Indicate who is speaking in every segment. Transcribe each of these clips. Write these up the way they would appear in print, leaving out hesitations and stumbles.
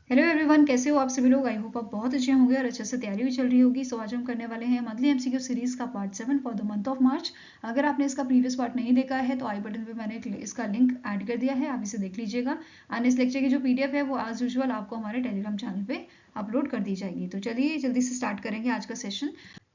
Speaker 1: Hello everyone, कैसे हो आप सभी लोग। आई होप आप बहुत अच्छे होंगे और अच्छे से तैयारी भी चल रही होगी। सो आज हम करने वाले हैं मंथली एमसीक्यू सीरीज का part 7 for the month of March. अगर आपने इसका प्रीवियस पार्ट नहीं देखा है तो आई बटन पे मैंने इसका लिंक ऐड कर दिया है, आप इसे देख लीजिएगा। एंड इस लेक्चर की जो पीडीएफ है वो एज यूजुअल आपको हमारे टेलीग्राम चैनल पे अपलोड कर दी जाएगी। तो चलिए जल्दी से स्टार्ट करेंगे आज का सेशन।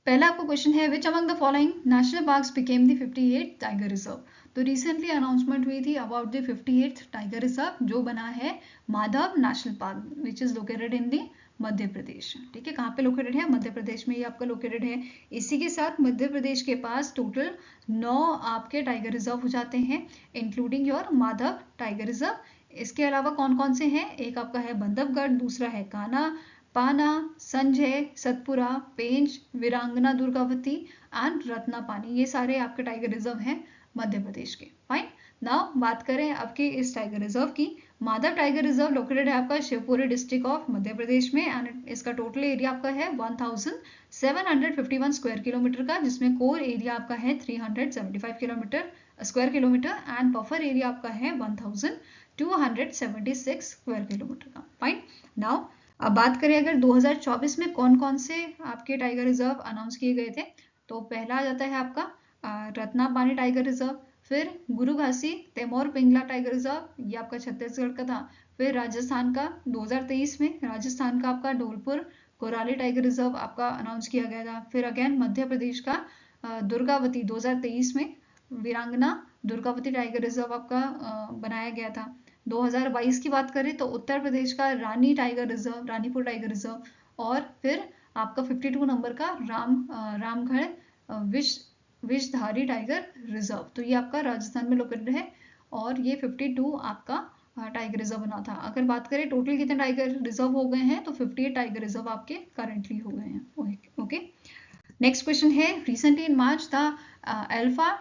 Speaker 1: पहला आपको क्वेश्चन है, which among the following national parks became the 58th tiger reserve. तो रिसेंटली अनाउंसमेंट हुई थी about the 58th tiger reserve जो बना है Madhav national park which is located in the Madhya Pradesh. ठीक है, कहाँ पे लोकेटेड है? मध्य प्रदेश में ये आपका लोकेटेड है। इसी के साथ मध्य प्रदेश के पास टोटल 9 आपके टाइगर रिजर्व हो जाते हैं, including your Madhav tiger reserve. इसके अलावा कौन कौन से हैं? एक आपका है बंधवगढ़, दूसरा है कान्हा, पाना, संजय, सतपुरा, पेंच, वीरांगना दुर्गावती एंड रत्नापानी। ये सारे आपके टाइगर रिजर्व हैं मध्य प्रदेश के। फाइन। नाउ बात करें आपके इस टाइगर रिजर्व की। माधव टाइगर रिजर्व लोकेटेड है आपका शिवपुरी डिस्ट्रिक्ट ऑफ मध्य प्रदेश में एंड इसका टोटल एरिया आपका है 1751 स्क्वायर किलोमीटर का, जिसमें कोर एरिया आपका है 375 kilometre square kilometre and buffer area आपका है 1276 स्क्वायर किलोमीटर का। फाइन। नाउ अब बात करें अगर 2024 में कौन कौन से आपके टाइगर रिजर्व अनाउंस किए गए थे, तो पहला आ जाता है आपका रत्नापानी टाइगर रिजर्व, फिर गुरु घासी तैमूर पिंगला टाइगर रिजर्व, ये आपका छत्तीसगढ़ का था। फिर राजस्थान का 2023 में राजस्थान का आपका धौलपुर कोराली टाइगर रिजर्व आपका अनाउंस किया गया था। फिर अगेन मध्य प्रदेश का दुर्गावती 2023 में वीरांगना दुर्गावती टाइगर रिजर्व आपका बनाया गया था। 2022 की बात करें तो उत्तर प्रदेश का Rani tiger reserve, Ranipur tiger reserve, और फिर आपका 52 नंबर का रामगढ़ विषधारी टाइगर रिजर्व। तो ये आपका राजस्थान में लोकेटेड है और ये 52 आपका टाइगर रिजर्व बना था। अगर बात करें टोटल कितने टाइगर रिजर्व हो गए हैं तो 58 टाइगर रिजर्व आपके करंटली हो गए हैं। ओके, नेक्स्ट क्वेश्चन है, recently in March the Alpha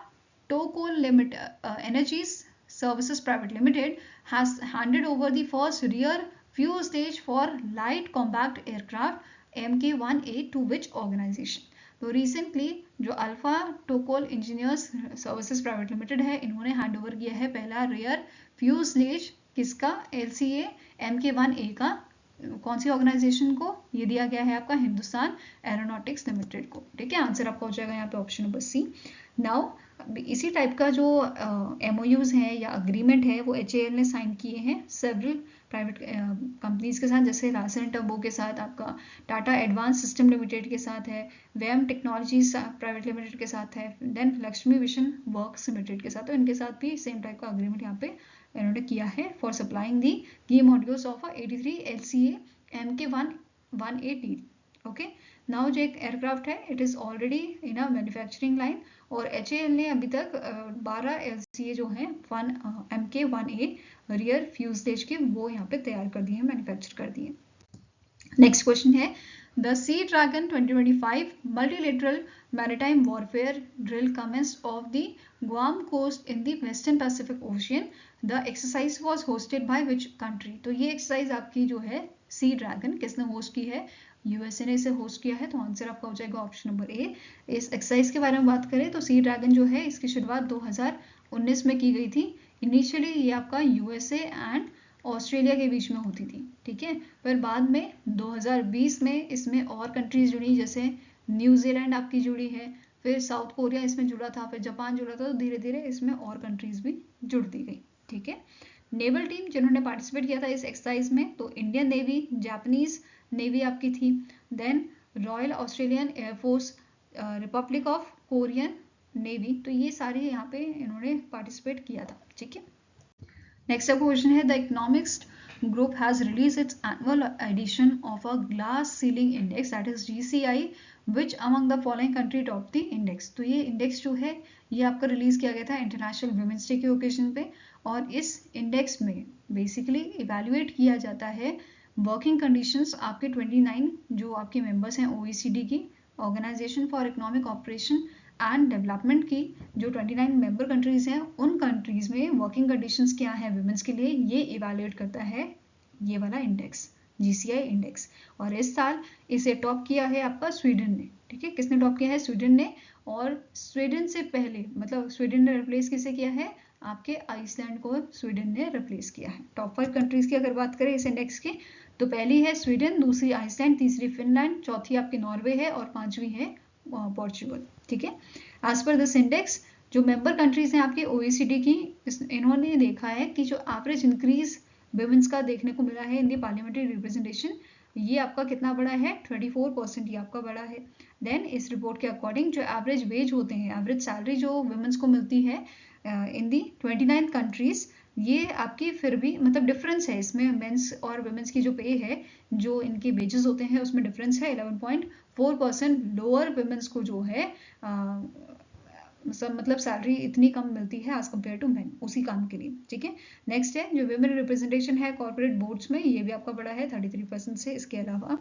Speaker 1: Tocol energies Services Private Limited has handed over the first rear fuselage for light compact aircraft MK-1A to which organization? तो रिसेंटली जो Alpha Tocol engineers services private limited है, इन्होंने hand over किया है पहला rare fuselage किसका? LCA MK-1A का। कौन सी ऑर्गेनाइजेशन को? ये दिया गया है आपका हिंदुस्तान एरोनॉटिक्स लिमिटेड को। ठीक है, आंसर आपका हो जाएगा यहाँ पे ऑप्शन नंबर सी। नाउ इसी टाइप का जो MOUs है या अग्रीमेंट है वो HAL ने साइन किए हैं सेवरल प्राइवेट कंपनीज के साथ, जैसे लार्सन एंड टर्बो के साथ, आपका टाटा एडवांस सिस्टम लिमिटेड के साथ है, वेम टेक्नोलॉजीज प्राइवेट लिमिटेड के साथ है, then Lakshmi Vishan works limited के साथ। तो इनके साथ भी सेम टाइप का अग्रीमेंट यहाँ पे इन्होंने किया है फॉर सप्लाइंग दी की modules of 83 LCA MK-1A okay. Now जो एक एयरक्राफ्ट है it is already in a manufacturing line और HAL ने अभी तक 12 LCA जो हैं MK-1A रियर फ्यूजलेज के वो यहाँ पे तैयार कर दिए हैं, मैन्युफैक्चर कर दिए। नेक्स्ट क्वेश्चन है, the sea dragon 2025 multilateral maritime warfare drill commenced off the Guam coast in the western Pacific ocean. The exercise was hosted by which country? तो ये एक्सरसाइज आपकी जो है सी ड्रैगन किसने होस्ट की है? USA ने इसे होस्ट किया है। तो आंसर आपका हो जाएगा ऑप्शन नंबर ए। इस एक्सरसाइज के बारे में बात करें तो सी ड्रैगन जो है इसकी शुरुआत 2019 में की गई थी। इनिशियली ये आपका USA एंड ऑस्ट्रेलिया के बीच में होती थी। ठीक है, पर बाद में 2020 में इसमें और कंट्रीज जुड़ी, जैसे न्यूजीलैंड आपकी जुड़ी है, फिर साउथ कोरिया इसमें जुड़ा था, फिर जापान जुड़ा था, तो धीरे धीरे इसमें और कंट्रीज भी जुड़ दी गई। ठीक है, नेवल टीम जिन्होंने पार्टिसिपेट किया था इस एक्सरसाइज में, तो इंडियन नेवी, जापानीज नेवी आपकी थी, then royal Australian air force, republic of Korean navy. तो ये सारे यहाँ पे इन्होंने पार्टिसिपेट किया था। ठीक है, नेक्स्ट आपका क्वेश्चन है, the economics group has release its annual edition of a glass ceiling index that is GCI which among the following country top the index. तो ये इंडेक्स जो है ये आपका रिलीज किया गया था इंटरनेशनल वुमेन्स डे के ओकेजन पे, और इस इंडेक्स में बेसिकली इवेल्युएट किया जाता है वर्किंग कंडीशंस आपके 29 जो आपके मेंबर्स हैं OECD की, organisation for economic operation and development की जो 29 मेंबर कंट्रीज हैं, उन कंट्रीज में वर्किंग कंडीशंस क्या है वुमेन्स के लिए, ये इवेल्युएट करता है ये वाला इंडेक्स GCI इंडेक्स। और इस साल इसे टॉप किया है आपका स्वीडन ने। ठीक है, किसने टॉप किया है? स्वीडन ने। और स्वीडन से पहले मतलब स्वीडन ने रिप्लेस किसे किया है? आपके आइसलैंड को स्वीडन ने रिप्लेस किया है। टॉप 5 कंट्रीज की अगर बात करें इस इंडेक्स की, तो पहली है स्वीडन, दूसरी आइसलैंड, तीसरी फिनलैंड, चौथी आपकी नॉर्वे है और पांचवी है पोर्चुगल। ठीक है, एज पर दिस इंडेक्स जो मेंबर कंट्रीज हैं आपके OECD की, इन्होंने देखा है कि जो एवरेज इंक्रीज विमेंस का देखने को मिला है इन दी पार्लियामेंट्री रिप्रेजेंटेशन, ये आपका कितना बड़ा है, 24% ये आपका बड़ा है। देन इस रिपोर्ट के अकॉर्डिंग जो एवरेज वेज होते हैं, एवरेज सैलरी जो वुमेन्स को मिलती है इन दी 29 कंट्रीज, ये आपकी फिर भी मतलब डिफरेंस है इसमें, मेंस और वुमेन्स की जो पे है, जो इनके वेजेस होते हैं उसमें डिफरेंस है 11.4%। लोअर वुमेन्स को जो है मतलब सैलरी इतनी कम मिलती है एज कम्पेयर टू मेन उसी काम के लिए। ठीक है, नेक्स्ट है जो वुमेन रिप्रेजेंटेशन है कॉर्पोरेट बोर्ड्स में, ये भी आपका बड़ा है 33% से। इसके अलावा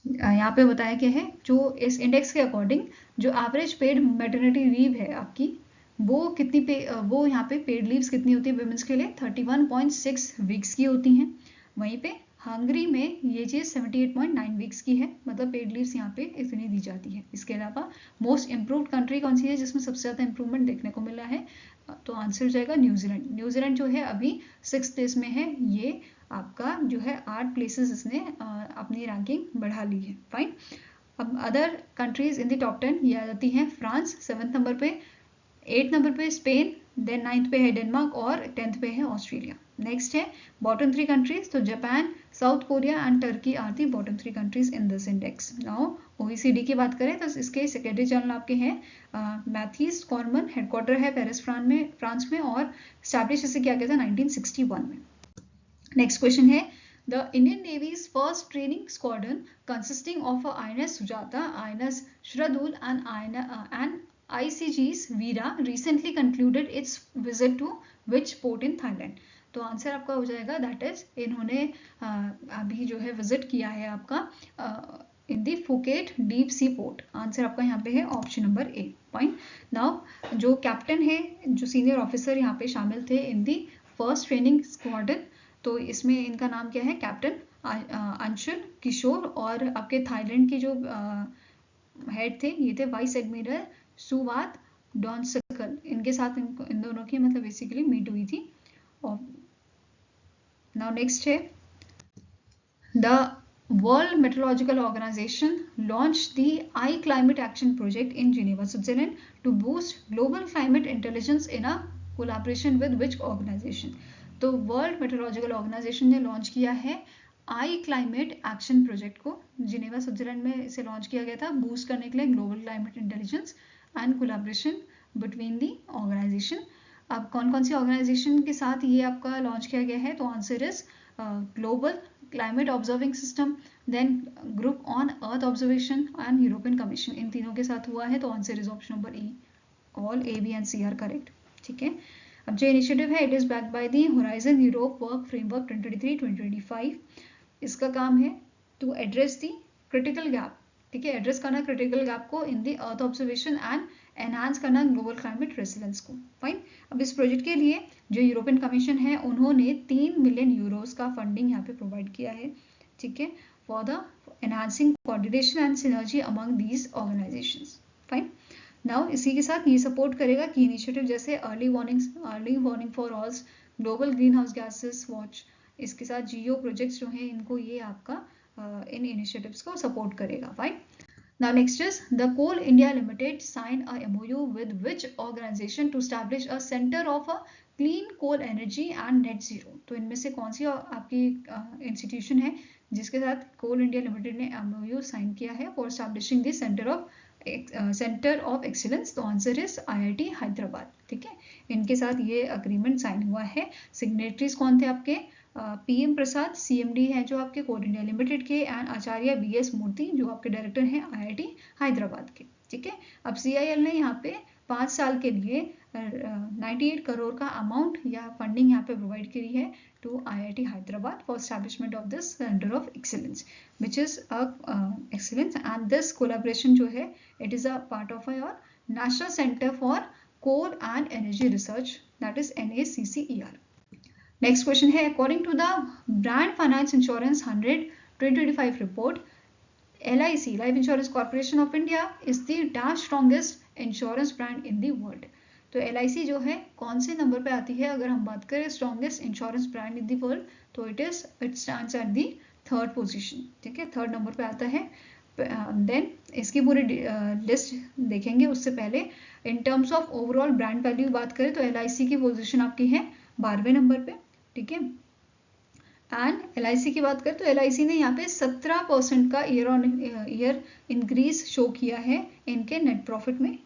Speaker 1: यहाँ पे बताया क्या है, जो इस इंडेक्स के अकॉर्डिंग जो एवरेज पेड मैटरनिटी लीव है आपकी, वो कितनी वो यहाँ पे पेड लीव्स कितनी होती है वुमेन्स के लिए, 31.6 वीक्स की होती हैं। वहीं पे हंगरी में ये चीज़ 78.9 वीक्स की है, मतलब पेड लीव्स यहाँ पे इतनी दी जाती है। इसके अलावा मोस्ट इम्प्रूव्ड कंट्री कौन सी है जिसमें सबसे ज़्यादा इंप्रूवमेंट देखने को मिला है, तो आंसर हो जाएगा न्यूजीलैंड। न्यूजीलैंड जो है अभी 6th प्लेस में है, ये आपका जो है 8 प्लेसेस इसने अपनी रैंकिंग बढ़ा ली है। फाइन, अब other countries in the top 10 ये आ जाती हैं, फ्रांस 7th नंबर पे, 8th नंबर पे स्पेन, देन 9th पे है डेनमार्क और 10th पे है ऑस्ट्रेलिया। नेक्स्ट है बॉटम 3 कंट्रीज, तो Japan, south Korea and Turkey are the bottom 3 countries in this index. Now OECD की बात करें तो इसके सेक्रेटरी जनरल आपके हैं मैथ्यूस कॉर्मन, हेडक्वार्टर है पेरिस फ्रांस में और स्टैब्लिश इसे किया गया था 1961 में। नेक्स्ट क्वेश्चन है The Indian Navy's first training squadron consisting of INS Sujata, INS Shradul and ICG's Veera recently concluded its visit to which port in Thailand? तो आंसर आपका हो जाएगा दैट इज इन्होंने अभी जो है विजिट किया है आपका in the Phuket deep sea port. Answer आपका यहाँ पे है option number A. Fine, now जो कैप्टन है, जो सीनियर ऑफिसर यहाँ पे शामिल थे in the first training squadron, तो इसमें इनका नाम क्या है, कैप्टन अंशुल किशोर, और आपके थाईलैंड के जो हेड थे ये थे वाइस एडमिरल सुवात डॉनसकल। इनके साथ इन दोनों की मतलब बेसिकली मीट हुई थी। और नाउ नेक्स्ट है the world meteorological organisation launched the iClimate Action Project in Geneva, Switzerland to boost global climate intelligence in a collaboration with which organization? तो वर्ल्ड मेट्रोलॉजिकल ऑर्गेनाइजेशन ने लॉन्च किया है आई climate action project को, Geneva Switzerland में इसे launch किया गया था बूस्ट करने के लिए global climate intelligence and collaboration between the organisation. अब कौन कौन सी ऑर्गेनाइजेशन के साथ ये आपका लॉन्च किया गया है, तो answer is Global Climate Observing System, then Group on Earth Observation and European Commission, इन तीनों के साथ हुआ है। तो answer is option number E, all A B and C are correct. ठीक है, अब जो इनिशिएटिव है it is backed by the Horizon Europe work framework 2023-2025। इसका काम है to address the critical gap, ठीक है, एड्रेस करना क्रिटिकल गैप को in the earth Observation and enhance करना ग्लोबल क्लाइमेट रेसिलेंस को। फाइन, अब इस प्रोजेक्ट के लिए जो यूरोपियन कमीशन है उन्होंने 3 मिलियन यूरोज का फंडिंग यहाँ पे प्रोवाइड किया है। ठीक है, for the enhancing coordination and synergy among these organisations. Fine, now इसी के साथ ये सपोर्ट करेगा कि इनिशिएटिव जैसे early warning for alls, global greenhouse gases watch, इसके साथ जियो प्रोजेक्ट्स जो हैं इनको ये आपका इन इनिशिएटिव्स को सपोर्ट करेगा। Fine, now next is the Coal India Limited signed a MOU with which organization to establish a center of a clean coal energy and net zero? तो इनमें से कौन सी आपकी इंस्टीट्यूशन है जिसके साथ कोल इंडिया लिमिटेड ने MOU साइन किया है for establishing the centre of excellence? तो आंसर इज IIT हैदराबाद। ठीक है, इनके साथ ये अग्रीमेंट साइन हुआ है। सिग्नेटरीज कौन थे आपके, PM प्रसाद CMD हैं जो आपके कोल इंडिया लिमिटेड के, एंड आचार्य BS मूर्ति जो आपके डायरेक्टर हैं IIT हैदराबाद के। ठीक है, अब CIL ने यहाँ पे 5 साल के लिए 98 करोड़ का अमाउंट या फंडिंग यहाँ पे प्रोवाइड करी है to IIT Hyderabad for establishment of this centre of excellence which is excellence, and this collaboration जो है it is a part of your national centre for coal and energy research, that is NACCER। Next question है according to the brand finance insurance 100 2025 report, LIC life insurance corporation of India is the dash strongest insurance brand in the world. तो LIC जो है कौन से number पे आती है अगर हम बात करें strongest insurance brand in the world, तो it stands at the third position, ठीक है, थर्ड नंबर पे आता है। देन इसकी पूरी लिस्ट देखेंगे उससे पहले इन terms of overall brand value बात करें तो LIC की पोजीशन आपकी है 12वें नंबर पे, ठीक है। एंड LIC की बात करें तो LIC ने यहाँ पे 17% का year on year increase show किया है इनके नेट प्रॉफिट में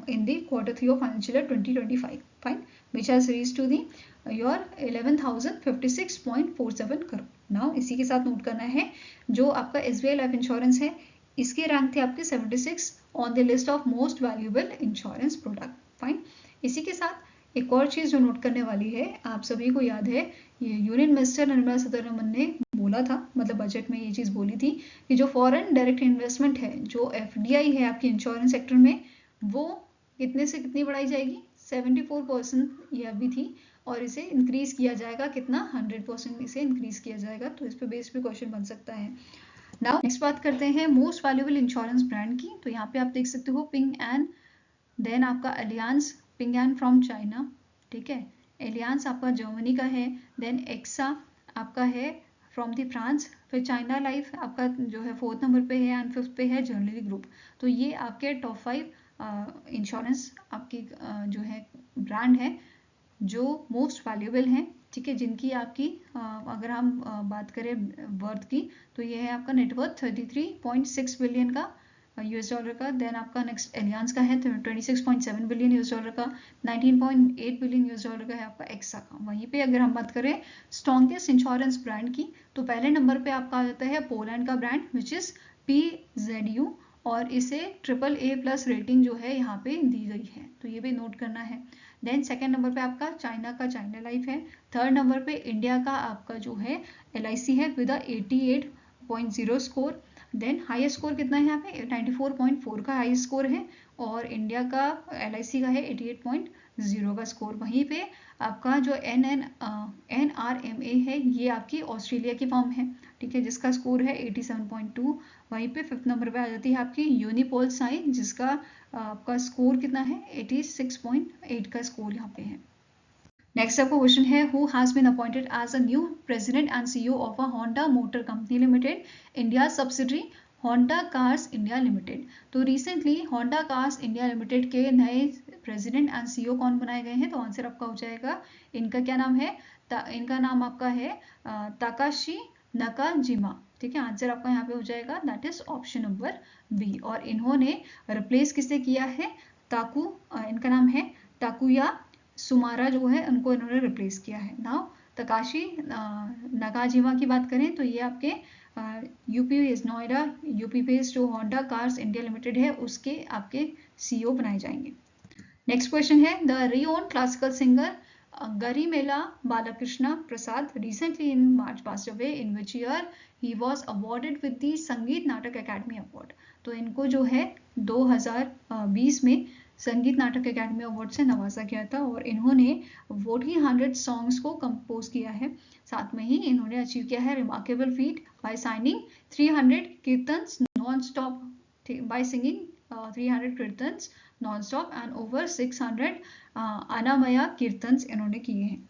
Speaker 1: in the Q3 of financial year 2025, fine, which has reached to the your 11,056.47 crore. नाउ इसी के साथ नोट करना है जो आपका SBI लाइफ इंश्योरेंस है, इसके रैंक थे आपके 76 on the list of most valuable insurance product, fine. इसी के साथ एक और चीज जो नोट करने वाली है, आप सभी को याद है ये यूनियन मिनिस्टर निर्मला सीतारमण ने बोला था, मतलब बजट में ये चीज बोली थी कि जो फॉरेन डायरेक्ट इन्वेस्टमेंट है, जो FDI है आपके इंश्योरेंस सेक्टर में, वो कितने से कितनी बढ़ाई जाएगी, 74% ये अभी थी, और इसे इंक्रीज किया जाएगा कितना, 100% इसे इंक्रीज किया जाएगा। तो इस पे बेस पे क्वेश्चन बन सकता है। नाउ नेक्स्ट बात करते हैं मोस्ट वैल्यूएबल इंश्योरेंस ब्रांड की। तो यहाँ पे आप देख सकते हो पिंग एंड, देन आपका alliance, ping and from China, ठीक है, एलियांस आपका जर्मनी का है, देन एक्सा आपका है फ्रॉम दी फ्रांस, फिर चाइना लाइफ आपका जो है 4th नंबर पे है एंड 5th पे है जनरली ग्रुप। तो ये आपके टॉप 5 इंश्योरेंस आपकी जो है ब्रांड है जो मोस्ट वैल्यूएबल हैं, ठीक है, जिनकी आपकी अगर हम बात करें वर्थ की तो ये है आपका नेटवर्थ 33.6 बिलियन का $, का। देन आपका नेक्स्ट एलियांस का है 26.7 बिलियन $, का। 19.8 बिलियन $, का है आपका एक्सा का। वहीं पे अगर हम बात करें स्ट्रॉन्गेस्ट इंश्योरेंस ब्रांड की तो पहले नंबर पे आपका आ जाता है पोलैंड का ब्रांड विच इज PZU, और इसे AAA+ रेटिंग जो है यहाँ पे दी गई है, तो ये भी नोट करना है। देन सेकेंड नंबर पे आपका चाइना का चाइना लाइफ है। थर्ड नंबर पे इंडिया का आपका जो है LIC है with 88.0 score. Then highest score कितना है यहाँ पे 94.4 का हाई स्कोर है, और इंडिया का LIC का है 88.0 का स्कोर। वहीं पे आपका जो NRMA है ये आपकी ऑस्ट्रेलिया की फर्म है, ठीक है, जिसका स्कोर है 87.2। वहीं पे 5th नंबर पे आ जाती है आपकी यूनिपोल साइन, जिसका आपका स्कोर कितना है 86.8 का स्कोर यहाँ पे है। नेक्स्ट आपका क्वेश्चन है who has been appointed as a new president and CEO of a Honda motor company limited, India subsidiary Honda cars India limited. तो recently Honda cars India limited के नए प्रेसिडेंट एंड CEO कौन बनाए गए हैं, तो answer आपका हो जाएगा, इनका क्या नाम है, इनका नाम आपका है ताकाशी नकाजिमा, ठीक है, आंसर आपका यहाँ पे हो जाएगा that is option number B. और इन्होंने रिप्लेस किसे किया है, इनका नाम है ताकुया सुमारा जो है उनको इन्होंने रिप्लेस किया है। नाउ तकाशी नकाजिमा की बात करें तो ये आपके यूपी नोएडा यूपी बेस्ड जो होंडा कार्स इंडिया लिमिटेड है उसके आपके CEO बनाए जाएंगे। नेक्स्ट क्वेश्चन है the rayon classical singer Garimela Balakrishna Prasad recently in March passed away, in which year he was awarded with the संगीत नाटक अकेडमी अवार्ड। तो इनको जो है 2020 में संगीत नाटक अकेडमी अवार्ड से नवाजा गया था, और इन्होंने 1400 सॉन्ग्स को कंपोज किया है। साथ में ही इन्होंने अचीव किया है remarkable feat by signing 300 kirtans non stop, by singing 300 kirtans non stop and over 600 Annamayya kirtans इन्होंने किए हैं।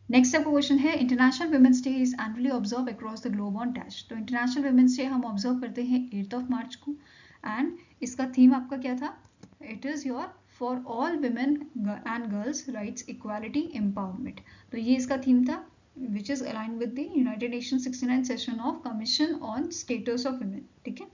Speaker 1: नेक्स्ट आपका क्वेश्चन है international women's day is annually observe across the globe on dash. तो इंटरनेशनल वुमेन्स डे हम ऑब्जर्व करते हैं 8 मार्च को, एंड इसका थीम आपका क्या था, it is your for all women and girls rights equality empowerment. तो ये इसका थीम था which is align with the United nation 69 session of commission on status of women, ठीक है।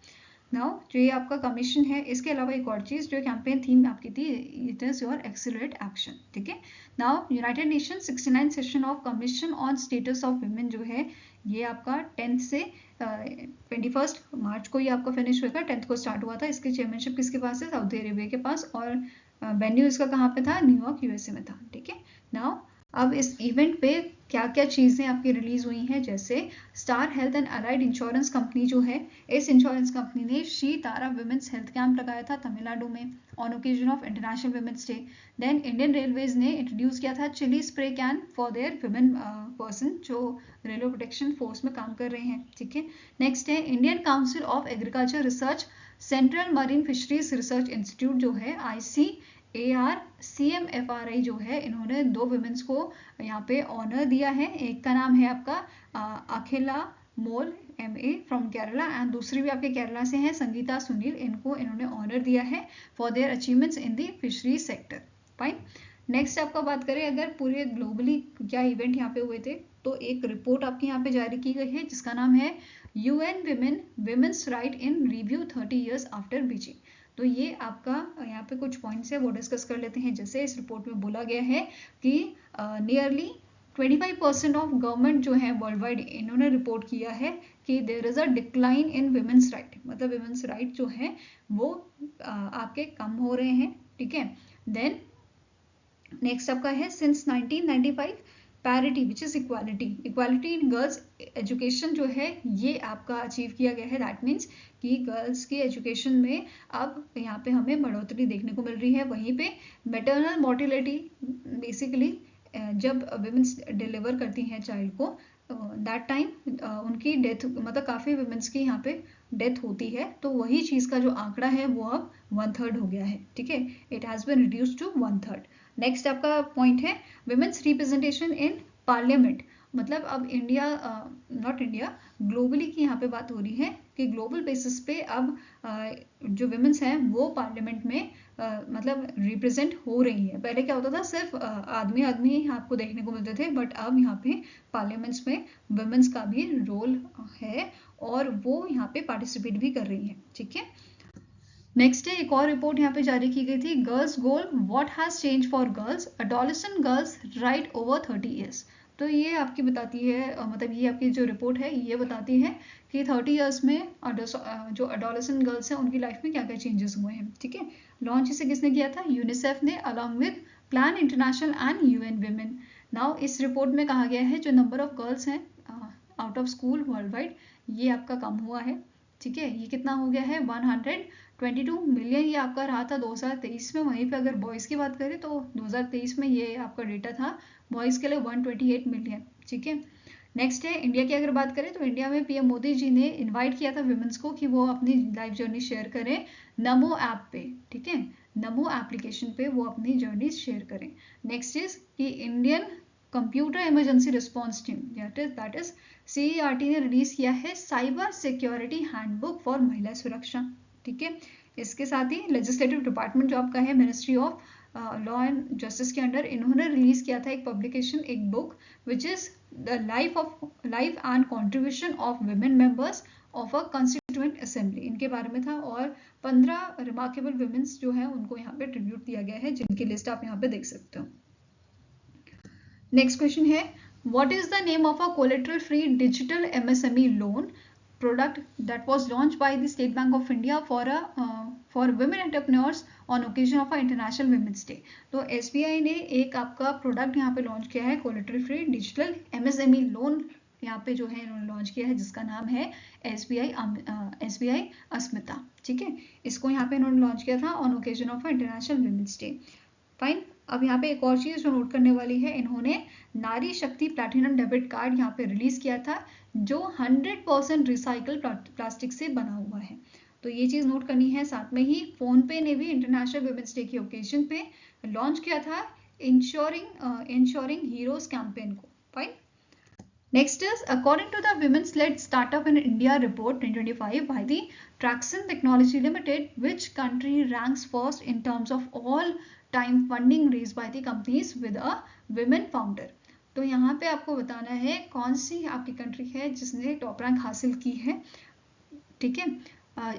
Speaker 1: नाउ जो ये आपका कमीशन है, इसके अलावा एक और चीज जो कैंपेन थीम आपकी थी, it is your accelerate action, ठीक है। Now United nation 69 session of commission on status of women जो है ये आपका 10th से 21 मार्च को ये आपका फिनिश होगा। 10th को स्टार्ट हुआ था। इसकी चेयरमैनशिप किसके पास है, सऊदी अरेबिया के पास, और वेन्यू इसका कहाँ पे था, न्यूयॉर्क USA में था, ठीक है। नाउ अब इस इवेंट पे क्या क्या चीज़ें आपकी रिलीज हुई हैं, जैसे star health and allied insurance company जो है, इस इंश्योरेंस कंपनी ने Shri Tara women's health camp लगाया था तमिलनाडु में on occasion of international women's day. Then Indian railways ने इंट्रोड्यूस किया था chilli spray can for their women person जो रेलवे प्रोटेक्शन फोर्स में काम कर रहे हैं, ठीक है। नेक्स्ट है Indian council of agriculture research central marine fisheries research institute जो है CMFRI जो है, इन्होंने 2 विमेंस को यहाँ पे ऑनर दिया है। एक का नाम है आपका अखिला मोल MA फ्रॉम केरला एंड दूसरी भी आपके केरला से हैं, संगीता सुनील। इनको इन्होंने ऑनर दिया है for their achievements in the fishery sector. Fine. Next आपका बात करें अगर पूरे ग्लोबली क्या इवेंट यहाँ पे हुए थे, तो एक रिपोर्ट आपकी यहाँ पे जारी की गई है जिसका नाम है UN विमेंस राइट इन रिव्यू 30 years आफ्टर बीजिंग। तो ये आपका यहाँ पे कुछ पॉइंट्स है वो डिस्कस कर लेते हैं। जैसे इस रिपोर्ट में बोला गया है कि नियरली 25% ऑफ गवर्नमेंट जो है वर्ल्ड वाइड, इन्होंने रिपोर्ट किया है कि there is a decline in women's right, मतलब विमेंस राइट जो है वो आपके कम हो रहे हैं। ठीक है। देन नेक्स्ट आपका है since 1995 parity which is equality in girls education जो है ये आपका अचीव किया गया है। दैट मीन्स कि गर्ल्स की एजुकेशन में अब यहाँ पे हमें बढ़ोतरी देखने को मिल रही है। वहीं पे मैटरनल मोर्टिलिटी, बेसिकली जब विमेंस डिलीवर करती हैं चाइल्ड को, दैट टाइम उनकी डेथ, मतलब काफ़ी विमेंस की यहाँ पे डेथ होती है। तो वही चीज़ का जो आंकड़ा है वो अब 1/3 हो गया है। ठीक है, it has been reduced to 1/3। Next आपका पॉइंट है विमेंस रिप्रेजेंटेशन इन पार्लियामेंट, मतलब अब इंडिया, नॉट इंडिया, ग्लोबली की यहाँ पे बात हो रही है कि ग्लोबल बेसिस पे अब जो विमेंस हैं वो पार्लियामेंट में मतलब रिप्रेजेंट हो रही है। पहले क्या होता था, सिर्फ आदमी आपको देखने को मिलते थे, बट अब यहाँ पे पार्लियामेंट्स में विमेंस का भी रोल है और वो यहाँ पे पार्टिसिपेट भी कर रही है। ठीक है। नेक्स्ट है एक और रिपोर्ट यहाँ पे जारी की गई थी, girls goal what has change for girls, adolescent girls right over 30 years। तो ये आपकी बताती है, मतलब ये आपकी जो रिपोर्ट है ये बताती है कि 30 years में जो एडोलेसेंट गर्ल्स हैं उनकी लाइफ में क्या क्या चेंजेस हुए हैं। ठीक है। लॉन्च इसे किसने किया था, यूनिसेफ ने along with plan international and UN women. Now इस रिपोर्ट में कहा गया है जो नंबर ऑफ गर्ल्स हैं out of school world wide, ये आपका कम हुआ है। ठीक है, ये कितना हो गया है 122 मिलियन, ये आपका रहा था 2023 में। वहीं पे अगर बॉयज़ की बात करें तो 2023 में ये आपका डेटा था बॉयज़ के लिए 128 मिलियन। ठीक है। नेक्स्ट है इंडिया की अगर बात करें तो इंडिया में PM मोदी जी ने इनवाइट किया था विमेंस को कि वो अपनी लाइफ जर्नी शेयर करें नमो ऐप पे। ठीक है, नमो एप्लीकेशन पे वो अपनी जर्नी शेयर करें। नेक्स्ट इज कि Indian computer emergency response team that is CERT ने रिलीज किया है साइबर सिक्योरिटी हैंडबुक फॉर महिला सुरक्षा। ठीक है। इसके साथ ही लेजिस्लेटिव डिपार्टमेंट जो आपका है ministry of law and justice के अंडर, इन्होंने रिलीज किया था एक पब्लिकेशन, एक book which is the life and contribution of women members of a constituent assembly, इनके बारे में था। और 15 रिमार्केबल विमेन्स जो है उनको यहाँ पे ट्रिब्यूट दिया गया है, जिनकी लिस्ट आप यहाँ पे देख सकते हो। नेक्स्ट क्वेश्चन है what is the name of a collateral free digital MSME loan product that was launched by the State Bank of India for women entrepreneurs on occasion of a International Women's Day। तो SBI ने एक आपका product यहाँ पे launch किया है, collateral free digital MSME loan यहाँ पे जो है इन्होंने लॉन्च किया है, जिसका नाम है SBI अस्मिता। ठीक है, इसको यहाँ पे इन्होंने लॉन्च किया था on occasion of international women's day. Fine. अब यहाँ पे एक और चीज़ जो नोट करने वाली है, इन्होंने नारी शक्ति प्लैटिनम डेबिट कार्ड यहाँ पे रिलीज किया था जो 100% रिसाइकल प्लास्टिक से बना हुआ है। तो ये चीज़ नोट करनी है। साथ में ही फोन पे ने भी इंटरनेशनल वुमेन्स डे के ओकेजन पे लॉन्च किया था इंश्योरिंग हीरोज कैंपेन को। Fine. Next is according to the Women's Led Startup in India report 2025 by the Traxon Technology Limited, which country ranks first in terms of all time funding raised by the companies with a women founder? तो यहाँ पे आपको बताना है कौन सी आपकी country है जिसने टॉप रैंक हासिल की है। ठीक है,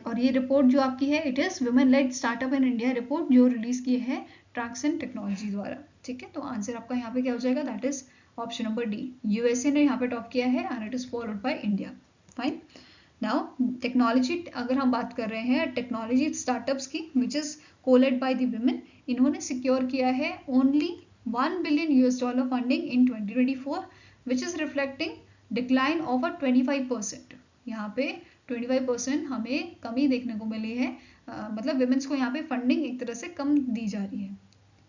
Speaker 1: और ये रिपोर्ट जो आपकी है it is women lead startup in India report जो रिलीज की है ट्रैक्सन टेक्नोलॉजी द्वारा। ठीक है, तो आंसर आपका यहाँ पे क्या हो जाएगा, that is option number D, USA ने यहाँ पे टॉप किया है and it is followed by India. Fine. Now technology अगर हम बात कर रहे हैं टेक्नोलॉजी स्टार्टअप्स की which is co-led by the women, इन्होंने सिक्योर किया है only $1 billion funding in 2024 which is reflecting decline of a 25%। यहाँ पे 25% हमें कमी देखने को मिली है, मतलब विमेन्स को यहाँ पे फंडिंग एक तरह से कम दी जा रही है,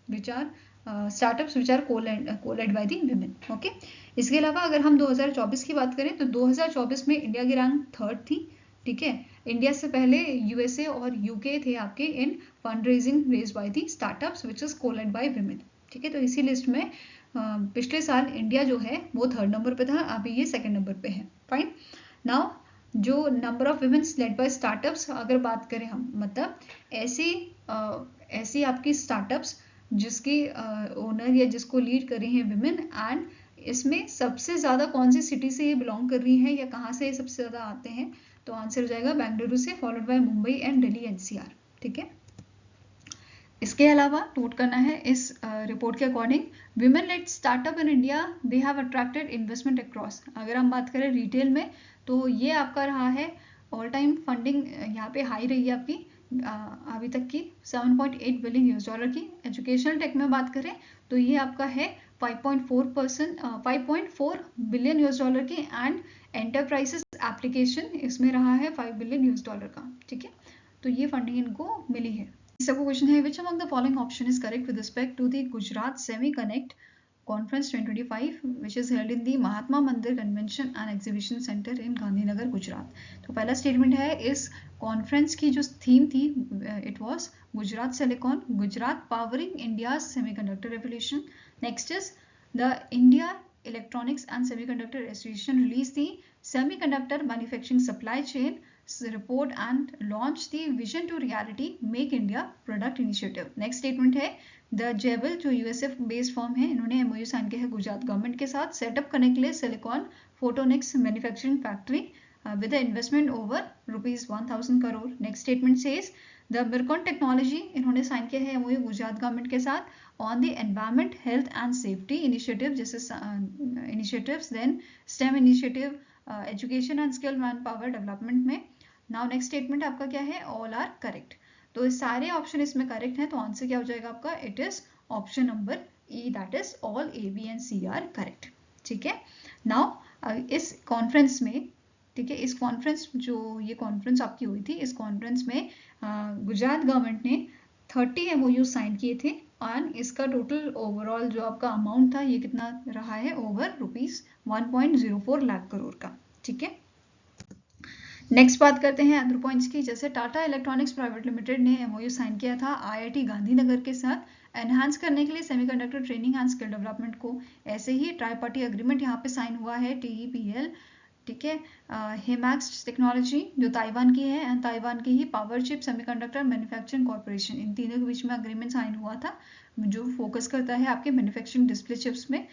Speaker 1: which are startups which are co-led by the women. Okay, इसके अलावा अगर हम 2024 की बात करें तो 2024 में इंडिया की रैंक 3rd थी। ठीक है, इंडिया से पहले यूएसए और यूके थे आपके इन fund raising raise by the startups which is co-led by women. ठीक है, तो इसी लिस्ट में पिछले साल इंडिया जो है वो 3rd नंबर पे था, अभी ये 2nd नंबर पे है। फाइन। नाउ जो number of women led by startups अगर बात करें हम, मतलब ऐसी आपकी स्टार्टअप्स जिसकी ओनर या जिसको लीड कर रही हैं विमेन, एंड इसमें सबसे ज़्यादा कौन सी सिटी से ये बिलोंग कर रही हैं या कहाँ से ये सबसे ज़्यादा आते हैं, तो आंसर हो जाएगा बेंगलुरु से, followed by Mumbai and Delhi NCR. ठीक है, इसके अलावा नोट करना है इस रिपोर्ट के according women lead startup in India they have attracted investment across. अगर हम बात करें रिटेल में तो ये आपका रहा है ऑल टाइम फंडिंग यहाँ पे हाई रही है आपकी अभी तक की 7.8 बिलियन यूएस डॉलर की। एजुकेशनल टेक में बात करें तो ये आपका है 5.4 बिलियन यूएस डॉलर की, एंड एंटरप्राइजेस एप्लीकेशन इसमें रहा है 5 बिलियन यूएस डॉलर का। ठीक है, तो ये फंडिंग इनको मिली है। सबको क्वेश्चन है which among the following option is correct with respect to the Gujarat Semi-Connect Conference 2025 which is held in the महात्मा मंदिर कन्वेंशन एंड एग्जीबिशन सेंटर इन गांधीनगर गुजरात। तो पहला स्टेटमेंट है इस कॉन्फ्रेंस की जो थीम थी it was Gujarat silicon, Gujarat powering India semiconductor revolution. Next is the India electronics and semiconductor association release the semiconductor manufacturing supply chain report and launch the vision to reality make India product initiative। Next statement है the जेबल जो USA based form है, इन्होंने MOU sign किया है Gujarat government के साथ setup करने के लिए silicon photonics manufacturing factory with investment over ₹1000 crore. Next statement says the Micron technology, इन्होंने साइन किया है एमओयू गुजरात गवर्नमेंट के साथ on the environment health and safety initiative, जैसे initiatives then STEM initiative education and skill man power development में। Now next statement आपका क्या है, ऑल आर करेक्ट। तो ये सारे ऑप्शन इसमें करेक्ट हैं, तो आंसर क्या हो जाएगा आपका, it is option number E, that is all A B and C are correct. ठीक है, नाउ इस कॉन्फ्रेंस में, ठीक है, इस कॉन्फ्रेंस जो ये कॉन्फ्रेंस आपकी हुई थी, इस कॉन्फ्रेंस में गुजरात गवर्नमेंट ने 30 एमओयू साइन किए थे, और इसका टोटल ओवरऑल जो आपका अमाउंट था ये कितना रहा है, ओवर ₹1.04 लाख करोड़ का। ठीक है, नेक्स्ट बात करते हैं अदर पॉइंट्स की, जैसे टाटा इलेक्ट्रॉनिक्स प्राइवेट लिमिटेड ने एमओयू साइन किया था आईआईटी गांधीनगर के साथ एनहांस करने के लिए semiconductor training and skill development को। ऐसे ही ट्राई पार्टी एग्रीमेंट यहाँ पे साइन हुआ है TEPL, ठीक है, हिमैक्स टेक्नोलॉजी जो ताइवान की है, एंड ताइवान की ही power chip semiconductor manufacturing corporation, इन तीनों के बीच में अग्रीमेंट साइन हुआ था जो फोकस करता है आपके मैन्युफैक्चरिंग डिस्प्ले चिप्स में।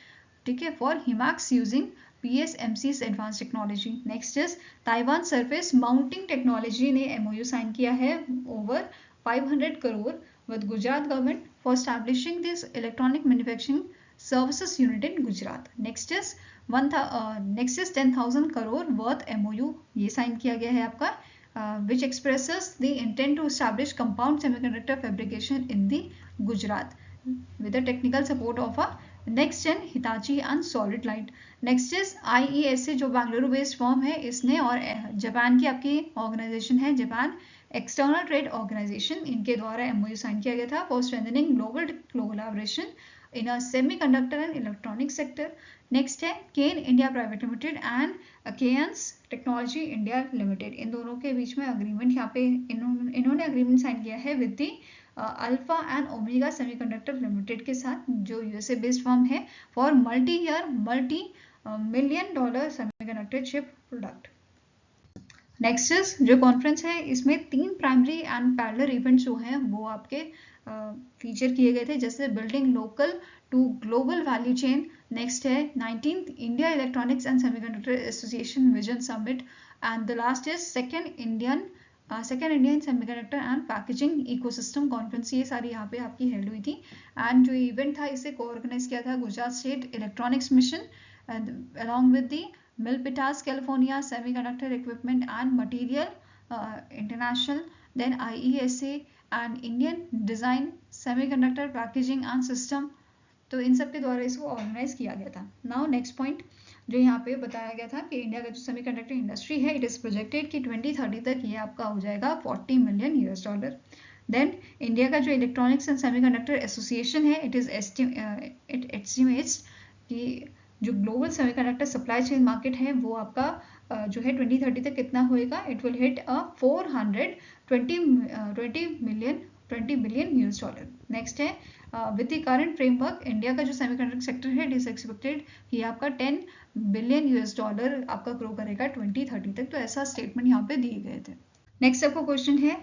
Speaker 1: ठीक है, for Himax using PSMC's advance technology. Next is Taiwan surface mounting technology ने एमओयू साइन किया है over 500 crore with Gujarat government for establishing this electronic manufacturing services unit in Gujarat. Next is 10,000 crore worth MoU ये sign किया गया है आपका which expresses the intent to establish compound semiconductor fabrication in the Gujarat with the technical support of a next gen Hitachi and Solid Light। Next is IESA जो Bengaluru based form है, इसने और Japan की आपकी ऑर्गेनाइजेशन है जापान एक्सटर्नल ट्रेड ऑर्गेनाइजेशन, इनके द्वारा MOU sign किया गया था for strengthening global collaboration in a semiconductor and electronic sector. Next है Kaynes India private limited and Kaynes technology India limited, इन दोनों के बीच में अग्रीमेंट यहाँ पे इन्होंने अग्रीमेंट साइन किया है with the alpha and omega semiconductor limited के साथ जो यूएसए बेस्ड फर्म है for multi year multi $1 million semiconductor chip product. Next is जो कॉन्फ्रेंस है इसमें 3 प्राइमरी एंड पैरेलल इवेंट्स जो हैं वो आपके फीचर किए गए थे, जैसे building local to global value chain. Next है 19th India electronics and semiconductor association vision summit, and the last is second Indian semiconductor and packaging ecosystem conference. ये सारी यहाँ पे आपकी हेल्ड हुई थी, एंड जो इवेंट था इसे को-ऑर्गेनाइज किया था Gujarat state electronics mission along with the Milpitas California Semiconductor Equipment and Material International, then IESA and Indian Design Semiconductor Packaging and System, तो इन सब के द्वारा इसको ऑर्गेनाइज किया गया था। नाउ नेक्स्ट पॉइंट जो यहाँ पे बताया गया था कि इंडिया का जो सेमीकंडक्टर इंडस्ट्री है इट इज प्रोजेक्टेड कि 2030 तक ये आपका हो जाएगा $40 million। देन इंडिया का जो इलेक्ट्रॉनिक्स एंड सेमीकंडक्टर एसोसिएशन है इट एस्टिमेट्स कि जो global semiconductor supply chain market है वो आपका जो है 2030 तक कितना होएगा, it will hit 20 billion US dollar. Next है with the current framework India का जो सेमीकंडक्टर सेक्टर है, इट इज एक्सपेक्टेड कि आपका 10 बिलियन यूएस डॉलर आपका ग्रो करेगा 2030 तक। तो ऐसा स्टेटमेंट यहाँ पे दिए गए थे। नेक्स्ट आपका क्वेश्चन है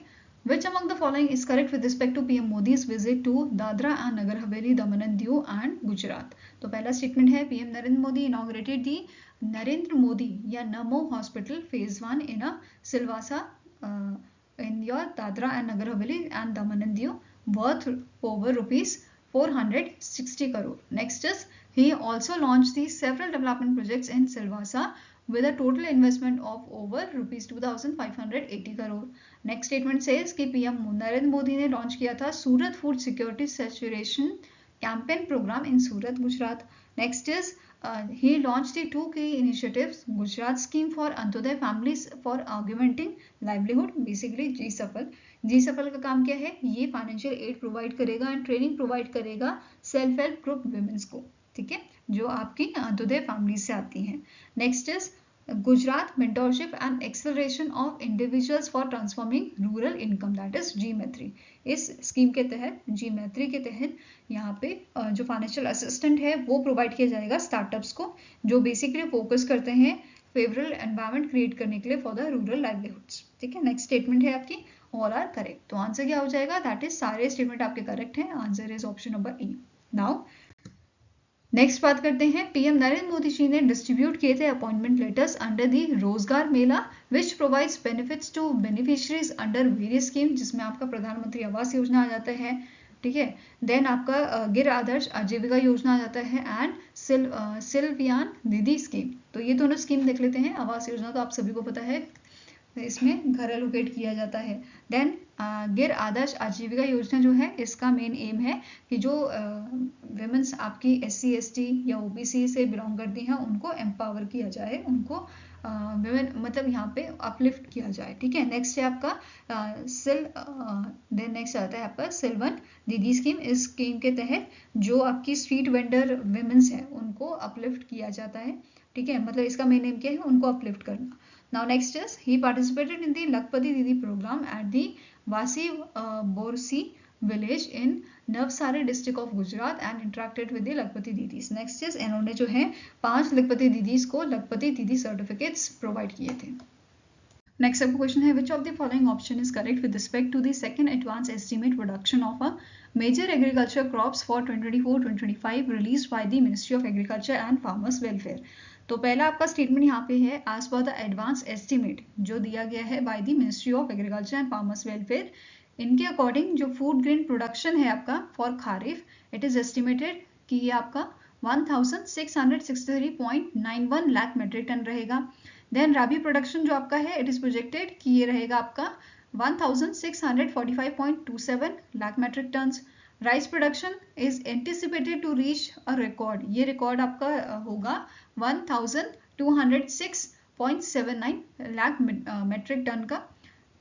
Speaker 1: Which among the following is correct with respect to PM Modi's visit to Dadra and Nagar Haveli, Daman and Diu and Gujarat? तो पहला स्टेटमेंट है PM Narendra Modi inaugurated the Narendra Modi या नमो hospital phase 1 in a Silvassa in your Dadra and Nagar Haveli and Daman and Diu worth over rupees 460 crore. Next is he also launched the several development projects in Silvassa with a total investment of over rupees 2580 crore. Next statement says कि PM Narendra Modi ने launch किया था Surat food security saturation campaign programme in Surat, Gujarat. Next is he launch the 2 key initiatives, Gujarat scheme for Antyodaya families for augmenting livelihood, basically G SAFAL का काम क्या है, ये financial aid provide करेगा एंड ट्रेनिंग प्रोवाइड करेगा सेल्फ हेल्प ग्रुप वुमेन्स को, ठीक है, जो आपकी अंत्योदय फैमिली से आती हैं। Next is Gujarat mentorship and acceleration of individuals for transforming rural income, that is G Maitri. इस स्कीम के तहत, जी मैत्री के तहत यहाँ पे जो फाइनेंशियल असिस्टेंट है वो प्रोवाइड किया जाएगा स्टार्टअप्स को, जो बेसिकली फोकस करते हैं फेवरेबल एनवायरनमेंट क्रिएट करने के लिए फॉर द रूरल लाइवलीहुड्स, ठीक है। नेक्स्ट स्टेटमेंट है आपकी ऑल आर करेक्ट। तो आंसर क्या हो जाएगा, दैट इज सारे स्टेटमेंट आपके करेक्ट हैं, answer is option number E. Now next बात करते हैं, पीएम नरेंद्र मोदी जी ने डिस्ट्रीब्यूट किए थे appointment letters under the Rozgar Mela which provides benefits to beneficiaries under various scheme, जिसमें आपका प्रधानमंत्री आवास योजना आ जाता है, ठीक है, देन आपका गिर आदर्श आजीविका योजना आ जाता है एंड सिल्वियान निधि स्कीम। तो ये दोनों स्कीम देख लेते हैं। आवास योजना तो आप सभी को पता है, इसमें घर एलोकेट किया जाता है। देन गिर आदर्श आजीविका योजना जो है, इसका मेन एम है कि जो विमेंस आपकी SC ST या OBC से बिलोंग करती हैं उनको एम्पावर किया जाए, उनको विमेन मतलब यहाँ पे अपलिफ्ट किया जाए, ठीक है। नेक्स्ट है आपका देन नेक्स्ट आता है आपका सिल्वन दीदी स्कीम। इस स्कीम के तहत जो आपकी स्ट्रीट वेंडर विमेंस है उनको अपलिफ्ट किया जाता है, ठीक है, मतलब इसका मेन एम क्या है, उनको अपलिफ्ट करना। Now next is he participated in the Lakpati Didi program at the Vasi Borsi village in Navsari district of Gujarat and interacted with the Lakpati Didis. Next is इन्होंने जो है 5 लखपति दीदीज को लखपति दीदी certificates provide किए थे। Next आपका question है which of the following option is correct with respect to the second advance estimate production of a major agriculture crops for 2024-2025 released by the Ministry of Agriculture and Farmers Welfare। तो पहला आपका statement यहाँ पे है as per the advance estimate जो दिया गया है by the ministry of agriculture and farmers welfare, इनके अकॉर्डिंग जो फूड ग्रेन प्रोडक्शन है आपका for kharif, it is estimated कि ये आपका 1663.91 लाख मेट्रिक टन रहेगा। देन राबी प्रोडक्शन जो आपका है, इट इज प्रोजेक्टेड कि ये रहेगा आपका 1645.27 lakh metric tonne. Rice production is anticipated to reach a record, ये रिकॉर्ड आपका होगा 1206.79 लाख मेट्रिक टन का,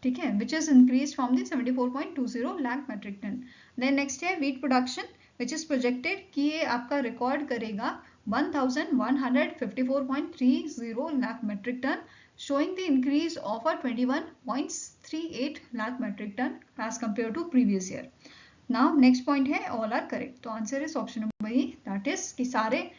Speaker 1: ठीक है, which is increase from the 74.20 lakh metric ton. Then next है wheat production which is projected कि ये आपका रिकॉर्ड करेगा 1154.30 lakh metric tonne, showing the increase of a 21.38 lakh metric ton as compared to previous year. Now next point है all are correct। तो answer is option number E, that is कि सारे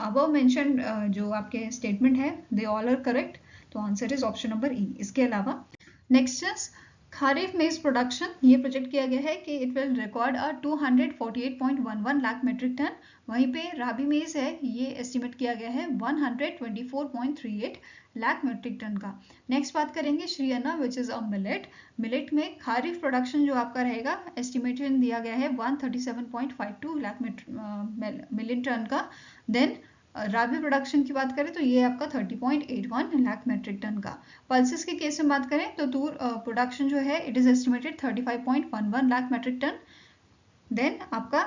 Speaker 1: above mentioned जो आपके statement है they all are correct. तो answer is option number ई। इसके अलावा नेक्स्ट इज खारिफ मेज प्रोडक्शन, ये प्रोजेक्ट किया गया है कि it will record 248.11 lakh metric tonne. वहीं पे राबी मेज है, ये एस्टिमेट किया गया है 124.38 लाख मेट्रिक टन का। नेक्स्ट बात करेंगे Shri Anna which is a millet. Millet में खारिफ प्रोडक्शन जो आपका रहेगा एस्टिमेशन दिया गया है 137.52 लाख मिलियन टन का। देन राबी प्रोडक्शन की बात करें तो ये आपका 30.81 लाख मेट्रिक टन का। पल्सेस के केस में बात करें तो तूर प्रोडक्शन जो है it is estimated 35.11 lakh metric ton. Then आपका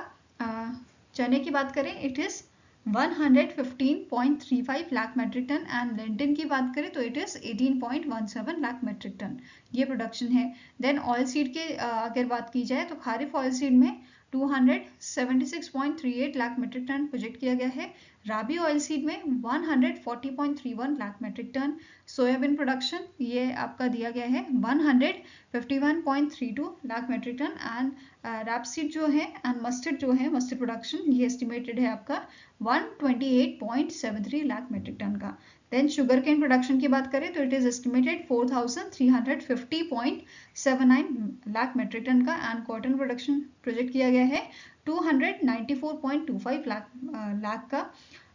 Speaker 1: चने की बात करें it is 115.35 lakh metric ton and lentil की बात करें तो it is 18.17 lakh metric ton, ये प्रोडक्शन है। देन ऑयल सीड के अगर बात की जाए तो खारिफ ऑयल सीड में 276.38 लाख मेट्रिक टन प्रोजेक्ट किया गया है। राबी ऑयल सीड में 140.31 lakh metric ton, soybean production ये आपका दिया गया है 151.32 lakh metric ton, and rapeseed जो है एंड मस्टर्ड जो है मस्टर्ड प्रोडक्शन ये एस्टिमेटेड है आपका 128.73 लाख मेट्रिक टन का। देन शुगर केन प्रोडक्शन की बात करें तो it is estimated 4350.79 lakh metric ton का, एंड कॉटन प्रोडक्शन प्रोजेक्ट किया गया है 294.25 लाख का।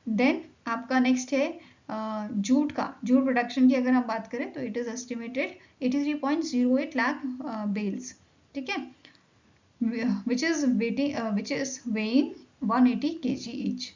Speaker 1: देन आपका नेक्स्ट है जूट का, जूट प्रोडक्शन की अगर हम बात करें तो it is estimated 83.08 lakh bales, ठीक है, which is weighing 180 kg each.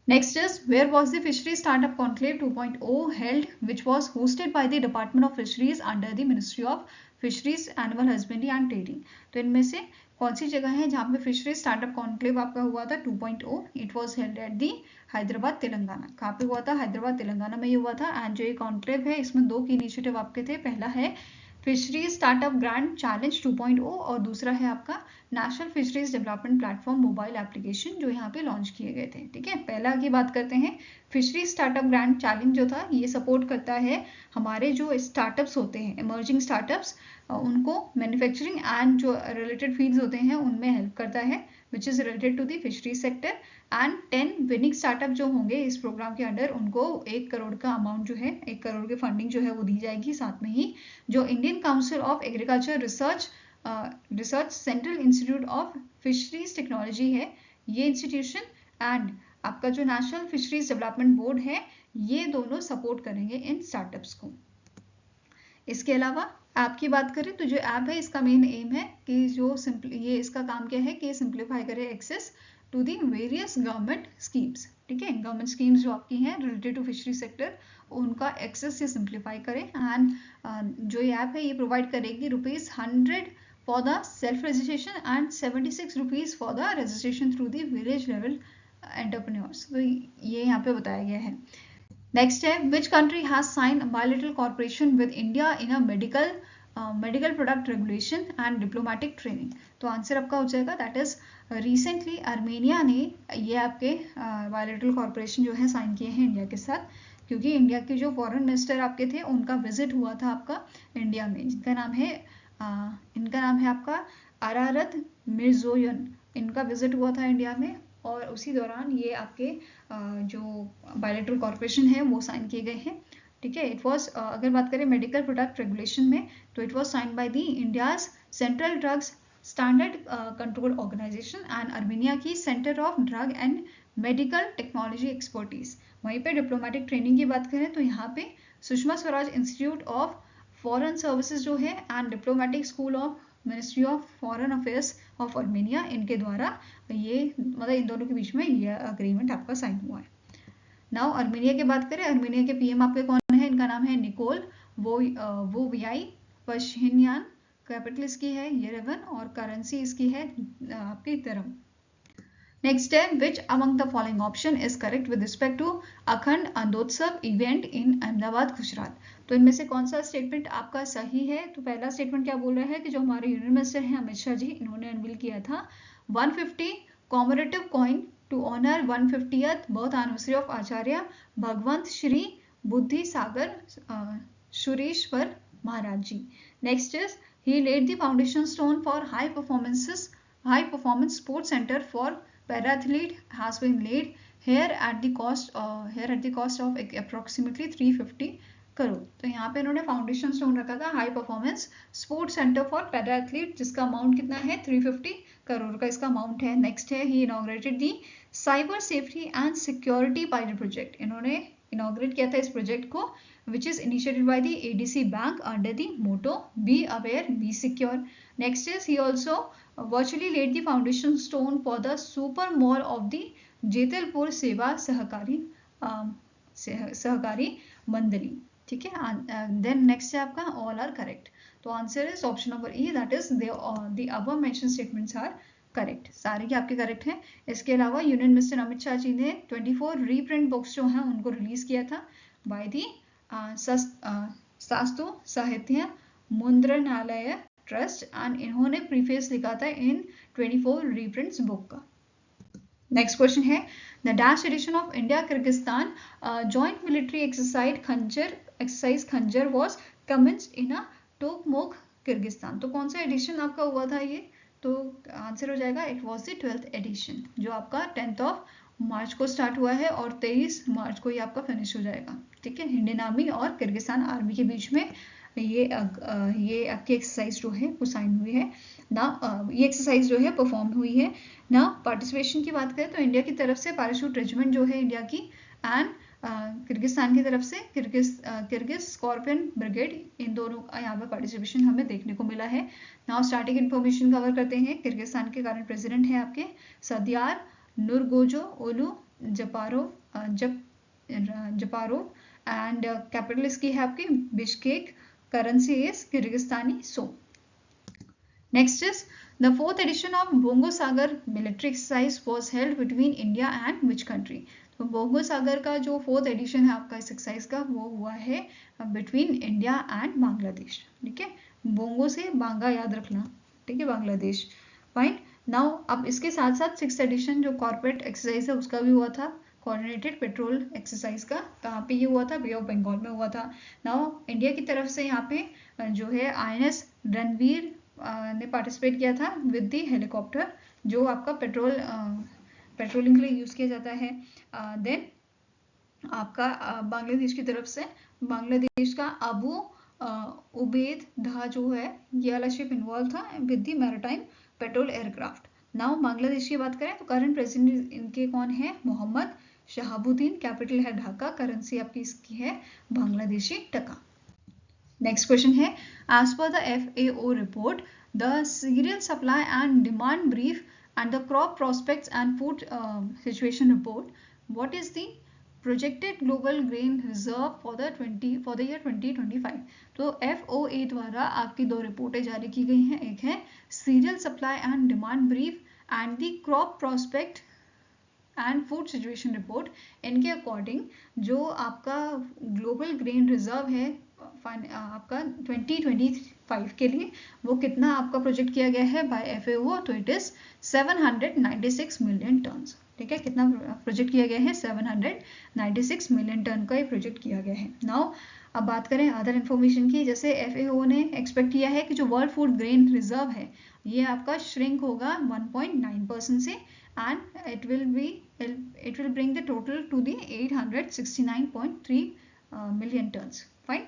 Speaker 1: Next is, where was the Fisheries Startup Conclave 2.0 held, which was hosted by the Department of Fisheries under the Ministry of Fisheries, Animal Husbandry and Trading. तो इनमें से कौन सी जगह है जहाँ पे fisheries startup conclave आपका हुआ था 2.0? It was held at the Hyderabad Telangana. कहाँ पे हुआ था? हैदराबाद तेलंगाना में ही हुआ था। एंड जो ये कॉन्क्लेव है इसमें दो की इनिशिएटिव आपके थे, पहला है फिशरीज स्टार्टअप ग्रैंड चैलेंज 2.0 और दूसरा है आपका national fisheries development platform mobile application जो यहाँ पे लॉन्च किए गए थे, ठीक है। पहला की बात करते हैं, फिशरीज स्टार्टअप ग्रैंड चैलेंज जो था ये सपोर्ट करता है हमारे जो स्टार्टअप्स होते हैं, इमर्जिंग स्टार्टअप्स, उनको मैन्युफैक्चरिंग एंड जो रिलेटेड फील्ड्स होते हैं उनमें हेल्प करता है, which is related to the fisheries sector. And 10 winning startup जो होंगे इस प्रोग्राम के अंडर उनको 1 करोड़ का अमाउंट जो है, 1 करोड़ की फंडिंग जो है वो दी जाएगी। साथ में ही जो Indian council of agriculture research central institute of fisheries technology है ये इंस्टीट्यूशन, एंड आपका जो नेशनल फिशरीज डेवलपमेंट बोर्ड है ये दोनों सपोर्ट करेंगे इन स्टार्टअप्स को। इसके अलावा ऐप की बात करें तो जो ऐप है इसका मेन एम है कि जो ये इसका काम क्या है कि सिंप्लीफाई करे access to the various government schemes, ठीक है। गवर्नमेंट स्कीम्स जो आपकी हैं रिलेटेड टू फिशरी सेक्टर उनका एक्सेस ये सिंप्लीफाई करे। एंड जो ये ऐप है ये प्रोवाइड करेगी ₹100 for the self registration and 76 rupees for the registration through the village level entrepreneurs. तो ये यहाँ पे बताया गया है। नेक्स्ट है, which country has sign bilateral corporation with India in a medical product regulation and diplomatic training. तो answer आपका हो जाएगा दैट इज रिसेंटली आर्मेनिया ने ये आपके बायलैटरल कॉर्पोरेशन जो है साइन किए हैं इंडिया के साथ, क्योंकि इंडिया के जो फॉरेन मिनिस्टर आपके थे उनका विजिट हुआ था आपका इंडिया में, जिनका नाम है आपका अरारत मिर्ज़ोयन। इनका विजिट हुआ था इंडिया में और उसी दौरान ये आपके जो बायलैटरल कॉर्पोरेशन है वो साइन किए गए हैं, ठीक है। इट वॉज अगर बात करें मेडिकल प्रोडक्ट रेगुलेशन में तो it was sign by the India's central drugs standard control organisation and Armenia की centre of drug and medical technology expertise. वहीं पे डिप्लोमेटिक ट्रेनिंग की बात करें तो यहाँ पे Sushma Swaraj institute of foreign services जो है and diplomatic school of ministry of foreign affairs of Armenia, इनके द्वारा ये मतलब इन दोनों के बीच में ये अग्रीमेंट आपका साइन हुआ है। नाउ आर्मेनिया की बात करें, आर्मेनिया के पीएम आपके कौन है? इनका नाम है निकोल वोवियाई पशिन्यान। कैपिटल इसकी है येरेवन और करेंसी इसकी है आपकी दिरहम। नेक्स्ट है, which among the following option is correct with respect to Akhand अंदोत्सव इवेंट इन अहमदाबाद गुजरात। तो इनमें से कौन सा स्टेटमेंट आपका सही है? तो पहला स्टेटमेंट क्या बोल रहा है कि जो हमारे यूनियन मिनिस्टर हैं अमित शाह जी, इन्होंने अनवील किया था 150 commemorative coin to honour 150th birth anniversary of Acharya Bhagwant Shri Buddhi Sagar Sureshwar Maharaj ji. Next is, he laid the foundation stone for high performance sports centre for parathlete has been laid here at the cost of approximately 350 crore. तो यहाँ पे इन्होंने foundation stone रखा था high performance sports centre for para athlete, जिसका amount कितना है? 350 करोड़ का इसका अमाउंट है। नेक्स्ट है, he inaugurated the cyber safety and security pilot project. इन्होंने इनॉग्रेट किया था इस प्रोजेक्ट को which is initiated by the ADC Bank under the motto Be Aware, Be Secure. Next is, he also virtually laid the foundation stone for the super mall of the Jetalpur Seva सहकारी मंडली, ठीक है। Then next है आपका all are correct. तो answer is option number E, that is the above mentioned statements are correct. सारे के आपके करेक्ट हैं। इसके अलावा यूनियन मिनिस्टर अमित शाह जी ने 24 रीप्रिंट बुक्स जो हैं उनको रिलीज किया था bye the Sastu Sahitya Mudranalaya trust, and इन्होंने प्रीफेस लिखा था इन 24 रीप्रिंट्स बुक का। नेक्स्ट क्वेश्चन है the dash edition of India Kyrgyzstan joint military exercise Khanjar was commenced in a Tokmok Kyrgyzstan. तो कौन सा एडिशन आपका हुआ था ये? तो आंसर हो जाएगा it was the 12th addition, जो आपका 10 मार्च को स्टार्ट हुआ है और 23 मार्च को ये आपका फिनिश हो जाएगा। ठीक है, इंडियन आर्मी और किर्गिस्तान आर्मी के बीच में ये आपकी एक्सरसाइज जो है वो साइन हुई है ना, ये एक्सरसाइज जो है परफॉर्म हुई है ना। पार्टिसिपेशन की बात करें तो इंडिया की तरफ से पैराशूट रेजिमेंट जो है इंडिया की, एंड किर्गिस्तान की तरफ से किर्गिज स्कॉर्पियन ब्रिगेड, इन दोनों का यहाँ पे पार्टिसिपेशन हमें देखने को मिला है। नाउ स्टार्टिंग इन्फॉर्मेशन कवर करते हैं। किर्गिस्तान के करंट प्रेसिडेंट हैं आपके सदियार नूरगोजो ओलू जपारोव एंड कैपिटल इसकी है आपकी Bishkek, currency is Kyrgyzstani so. Next is the 4th edition of Bongo Sagar military exercise was held between India and which country? तो bongo सागर का जो 4th एडिशन है आपका इस एक्सरसाइज का वो हुआ है बिटवीन इंडिया एंड बांग्लादेश। ठीक है, बोंगो से बांगा याद रखना, ठीक है, बांग्लादेश। फाइन। नाउ अब इसके साथ साथ 6th एडिशन जो कॉर्पोरेट एक्सरसाइज है उसका भी हुआ था, कोऑर्डिनेटेड पेट्रोल एक्सरसाइज का। कहाँ पे ये हुआ था? बे ऑफ बंगाल में हुआ था। नाउ इंडिया की तरफ से यहाँ पे जो है INS रणवीर ने पार्टिसिपेट किया था विद दी हेलीकॉप्टर, जो आपका पेट्रोलिंग के लिए यूज किया जाता है। देन आपका बांग्लादेश की तरफ से बांग्लादेश का अबू उबैद धा जो है ये वाला शिप इन्वॉल्व था with the maritime petrol aircraft. Now Bangladesh की बात करें तो करंट प्रेसिडेंट इनके कौन है? मोहम्मद शहाबुद्दीन, कैपिटल है ढाका, करेंसी आपकी इसकी है बांग्लादेशी टका। नेक्स्ट क्वेश्चन है as per the FAO report the cereal supply and demand brief and the crop prospects and food situation report, what is the projected global grain reserve for the year 2025। तो FOA द्वारा आपकी दो रिपोर्टें जारी की गई हैं, एक है serial supply and demand brief and the crop prospect and food situation report. इनके अकॉर्डिंग जो आपका ग्लोबल ग्रेन रिजर्व है आपका 2025 के लिए वो कितना आपका प्रोजेक्ट किया गया है बाय FAO, तो इट इज 796 मिलियन टन। ठीक है, कितना प्रोजेक्ट किया गया है? 796 मिलियन टन का ये प्रोजेक्ट किया गया है। नाउ अब बात करें अदर इन्फॉर्मेशन की, जैसे FAO ने एक्सपेक्ट किया है कि जो वर्ल्ड फूड ग्रेन रिजर्व है ये आपका श्रिंक होगा 1.9% से, and it will bring the total to the 869.3 million tons. Fine.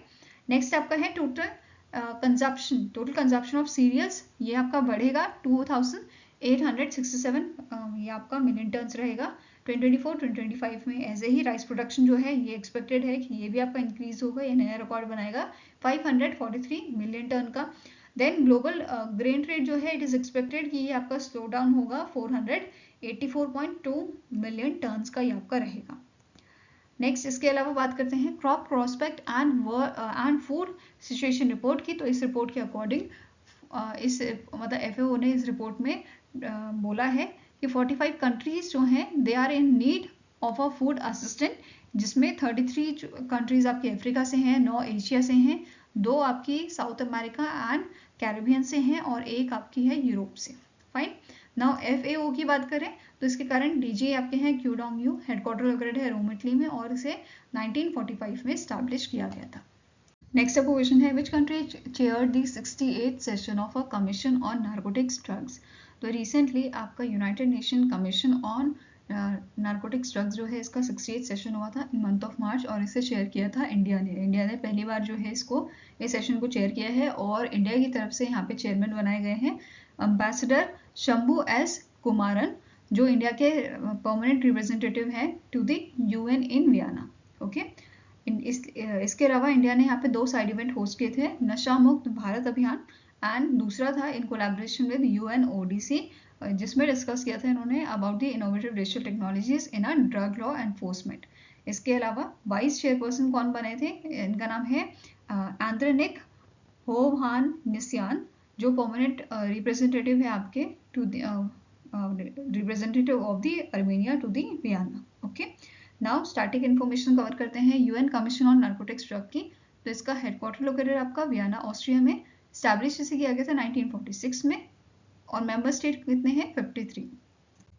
Speaker 1: Next आपका है टोटल कंजप्शन ऑफ सीरियल्स, ये आपका बढ़ेगा 2867 ये आपका मिलियन टन्स रहेगा 2024-2025 में। ऐसे ही राइस प्रोडक्शन जो है ये एक्सपेक्टेड है कि ये भी आपका इंक्रीज होगा, ये नया रिकॉर्ड बनाएगा 543 मिलियन टन का। देन ग्लोबल ग्रेन ट्रेड जो है इट इज एक्सपेक्टेड कि ये आपका स्लो डाउन होगा 484.2 मिलियन टन्स का ये आपका रहेगा। नेक्स्ट इसके अलावा बात करते हैं crop prospect and food situation report की। तो इस रिपोर्ट के अकॉर्डिंग FAO ने इस रिपोर्ट में बोला है कि 45 कंट्रीज जो हैं they are in need of a food assistant, जिसमें 33 कंट्रीज आपकी अफ्रीका से हैं, 9 एशिया से हैं, 2 आपकी साउथ अमेरिका एंड कैरिबियन से हैं और 1 आपकी है यूरोप से। फाइन। नाउ FAO की बात करें तो इसके करंट DG आपके हैं क्यूडोंग यू, हेडक्वार्टर लोकेटेड है रोम इटली में और इसे 1945 में स्टैब्लिश किया गया था। नेक्स्ट आपको क्वेश्चन है which country chaired the 68th session of a commission on narcotics drugs. तो रिसेंटली आपका United nation commission on narcotics drugs जो है इसका 68th सेशन हुआ था इन मंथ ऑफ मार्च और इसे चेयर किया था इंडिया ने पहली बार जो है इस सेशन को चेयर किया है और इंडिया की तरफ से यहाँ पे चेयरमैन बनाए गए हैं एम्बेसडर शंभू S कुमारन, जो इंडिया के परमानेंट रिप्रेजेंटेटिव हैं to the UN in Vienna. Okay, इसके अलावा इंडिया ने यहाँ पे 2 साइड इवेंट होस्ट किए थे, नशा मुक्त भारत अभियान एंड दूसरा था इन कोलैबोरेशन विद UNODC, जिसमें डिस्कस किया था इन्होंने about the innovative digital technologies in a drug law enforcement. इसके अलावा वाइस चेयरपर्सन कौन बने थे? इनका नाम है एंड्रेनिक होवहान निस्यान, जो परमानेंट रिप्रेजेंटेटिव है आपके to representative of the Armenia to the Vienna. Okay, now static information cover करते हैं UN commission on narcotics drug की। तो इसका हेडक्वार्टर लोकेटेड आपका वियना ऑस्ट्रिया में, स्टैब्लिश इसे किया गया था 1946 में और मेंबर स्टेट कितने हैं? 53।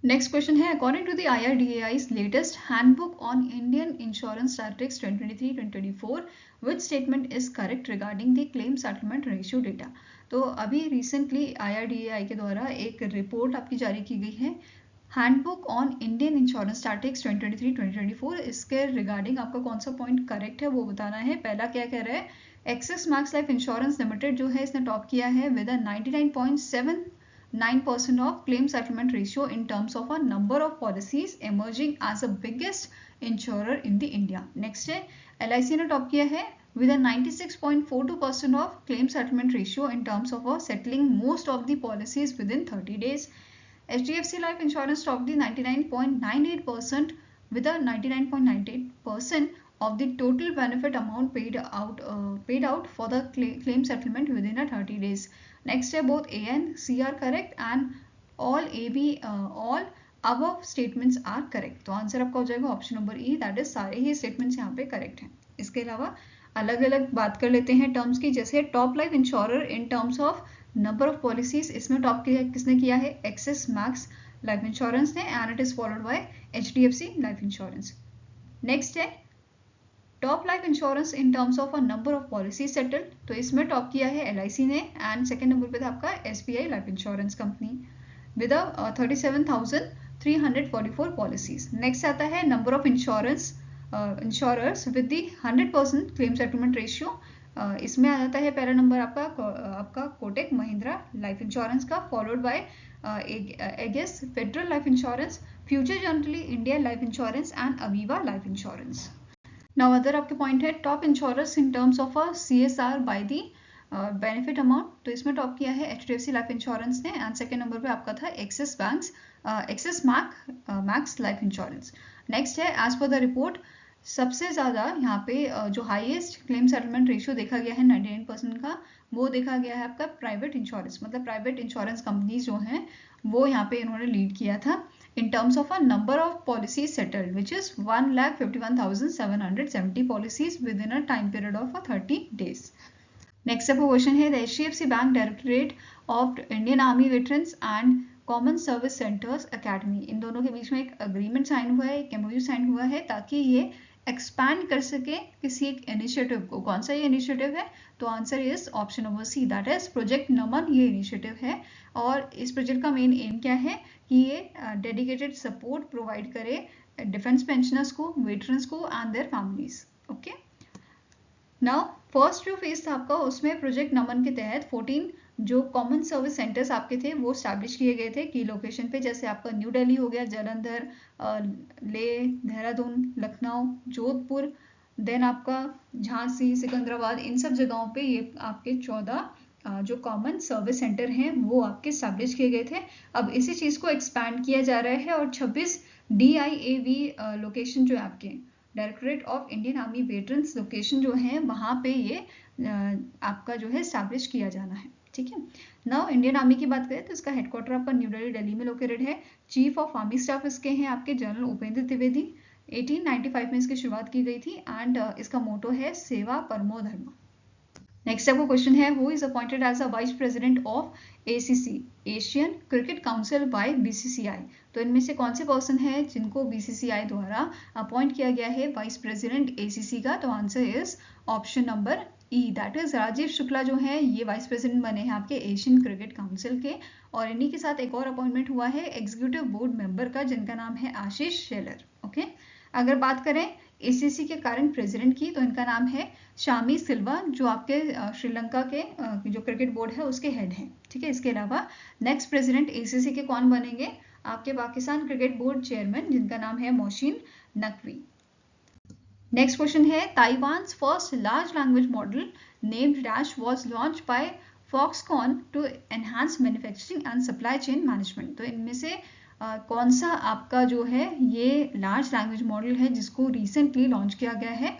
Speaker 1: नेक्स्ट क्वेश्चन है, according to the IRDAI's latest handbook on Indian insurance statistics 2023-2024 which statement is correct regarding the claim settlement ratio data. तो अभी रिसेंटली IRDAI के द्वारा एक रिपोर्ट आपकी जारी की गई है, handbook on Indian insurance statistics 2023-2024। इसके रिगार्डिंग आपका कौन सा पॉइंट करेक्ट है वो बताना है। पहला क्या कह रहा है, Axis Max life insurance limited जो है इसने टॉप किया है with 99.79% of claim settlement ratio in terms of a number of policies, emerging as the biggest insurer in the India. Next है, LIC ने टॉप किया है with a 96.42% of claim settlement ratio in terms of settling most of the policies within 30 days. HDFC Life Insurance topped the 99.98% with a 99.98% of the total benefit amount paid out for the claim settlement within a 30 days. Next है, both A and C are correct and all all above statements are correct. तो answer आपका हो जाएगा option number E, that is सारे ही statements यहाँ पे correct हैं। इसके अलावा अलग अलग बात कर लेते हैं टर्म्स की, जैसे top life insurer in terms of number of policies, इसमें टॉप किसने किया है, एक्सिस मैक्स लाइफ इंश्योरेंस ने, and it is followed by HDFC life insurance. Next है top life insurance in terms of a number of policy settled, तो इसमें top किया है LIC ने, एंड सेकंड नंबर पे था आपका SBI life insurance company with 37,344 policies. Next आता है number of insurers with the 100% claim settlement ratio, इसमें आ जाता है पहला नंबर आपका कोटक महिंद्रा लाइफ इंश्योरेंस का, followed by Ageas federal life insurance, future Generali India life insurance and Aviva life insurance. Now other आपके पॉइंट है top insurers in terms of a CSR by the benefit amount, तो इसमें top किया है HDFC life insurance ने, and second number पे आपका था axis Max life insurance. Next है, एज पर द रिपोर्ट सबसे ज़्यादा यहाँ पे जो हाईएस्ट क्लेम सेटलमेंट रेशियो देखा गया है 99% का, वो देखा गया है आपका प्राइवेट इंश्योरेंस, मतलब प्राइवेट इंश्योरेंस कंपनीज जो हैं वो यहाँ पे इन्होंने लीड किया था in terms of a number of policies settled, which is 1,51,770 policies within a time period of 30 days. Next up question है, the HDFC Bank Directorate of Indian Army Veterans and Common Service Centers Academy, इन दोनों के बीच में एक agreement sign हुआ है, एक MOU sign हुआ है, ताकि ये एक्सपैंड कर सके किसी एक इनिशिएटिव को। कौन सा ये इनिशिएटिव है, तो answer is option number C, that is project Naman. ये इनिशिएटिव है और इस प्रोजेक्ट का मेन एम क्या है कि ये डेडिकेटेड सपोर्ट प्रोवाइड करे डिफेंस पेंशनर्स को, वेटरन्स को and their families. Okay, now first जो फेज था आपका, उसमें प्रोजेक्ट नमन के तहत 14 जो कॉमन सर्विस सेंटर्स आपके थे वो स्टैब्लिश किए गए थे की लोकेशन पे, जैसे आपका न्यू दिल्ली हो गया, जालंधर, लेह, देहरादून, लखनऊ, जोधपुर, देन आपका झांसी, सिकंदराबाद, इन सब जगहों पे ये आपके 14 जो कॉमन सर्विस सेंटर हैं वो आपके स्टैब्लिश किए गए थे। अब इसी चीज़ को एक्सपैंड किया जा रहा है और 26 DIAV लोकेशन जो है आपके directorate of Indian army veterans location जो है वहाँ पे ये आपका जो है स्टैब्लिश किया जाना है। ठीक है, नाउ इंडियन आर्मी की बात करें तो इसका हेडक्वार्टर आपका न्यू दिल्ली में लोकेटेड है। चीफ ऑफ आर्मी स्टाफ इसके हैं आपके जनरल उपेंद्र द्विवेदी। 1895 में इसकी शुरुआत की गई थी एंड इसका मोटो है सेवा परमो धर्म। नेक्स्ट आपका क्वेश्चन है, who is appointed as a vice president of ACC Asian cricket council by BCCI, तो इनमें से कौन से पर्सन है जिनको BCCI द्वारा अपॉइंट किया गया है वाइस प्रेसिडेंट ACC का, तो answer is option number E, that is Rajeev Shukla जो है ये वाइस प्रेसिडेंट बने हैं आपके एशियन क्रिकेट काउंसिल के, और इन्हीं के साथ एक और अपॉइंटमेंट हुआ है एग्जीक्यूटिव बोर्ड मेंबर का जिनका नाम है आशीष शेलर। ओके, अगर बात करें ACC के करंट प्रेसिडेंट की तो इनका नाम है शामी सिल्वा जो आपके श्रीलंका के जो क्रिकेट बोर्ड है उसके हेड हैं। ठीक है, इसके अलावा नेक्स्ट प्रेसिडेंट ACC के कौन बनेंगे, आपके पाकिस्तान क्रिकेट बोर्ड चेयरमैन जिनका नाम है मोहसिन नकवी। नेक्स्ट क्वेश्चन है, Taiwan's first large language model named dash was launched by Foxconn to enhance manufacturing and supply chain management, तो इनमें से कौन सा आपका जो है ये लार्ज लैंग्वेज मॉडल है जिसको रिसेंटली लॉन्च किया गया है,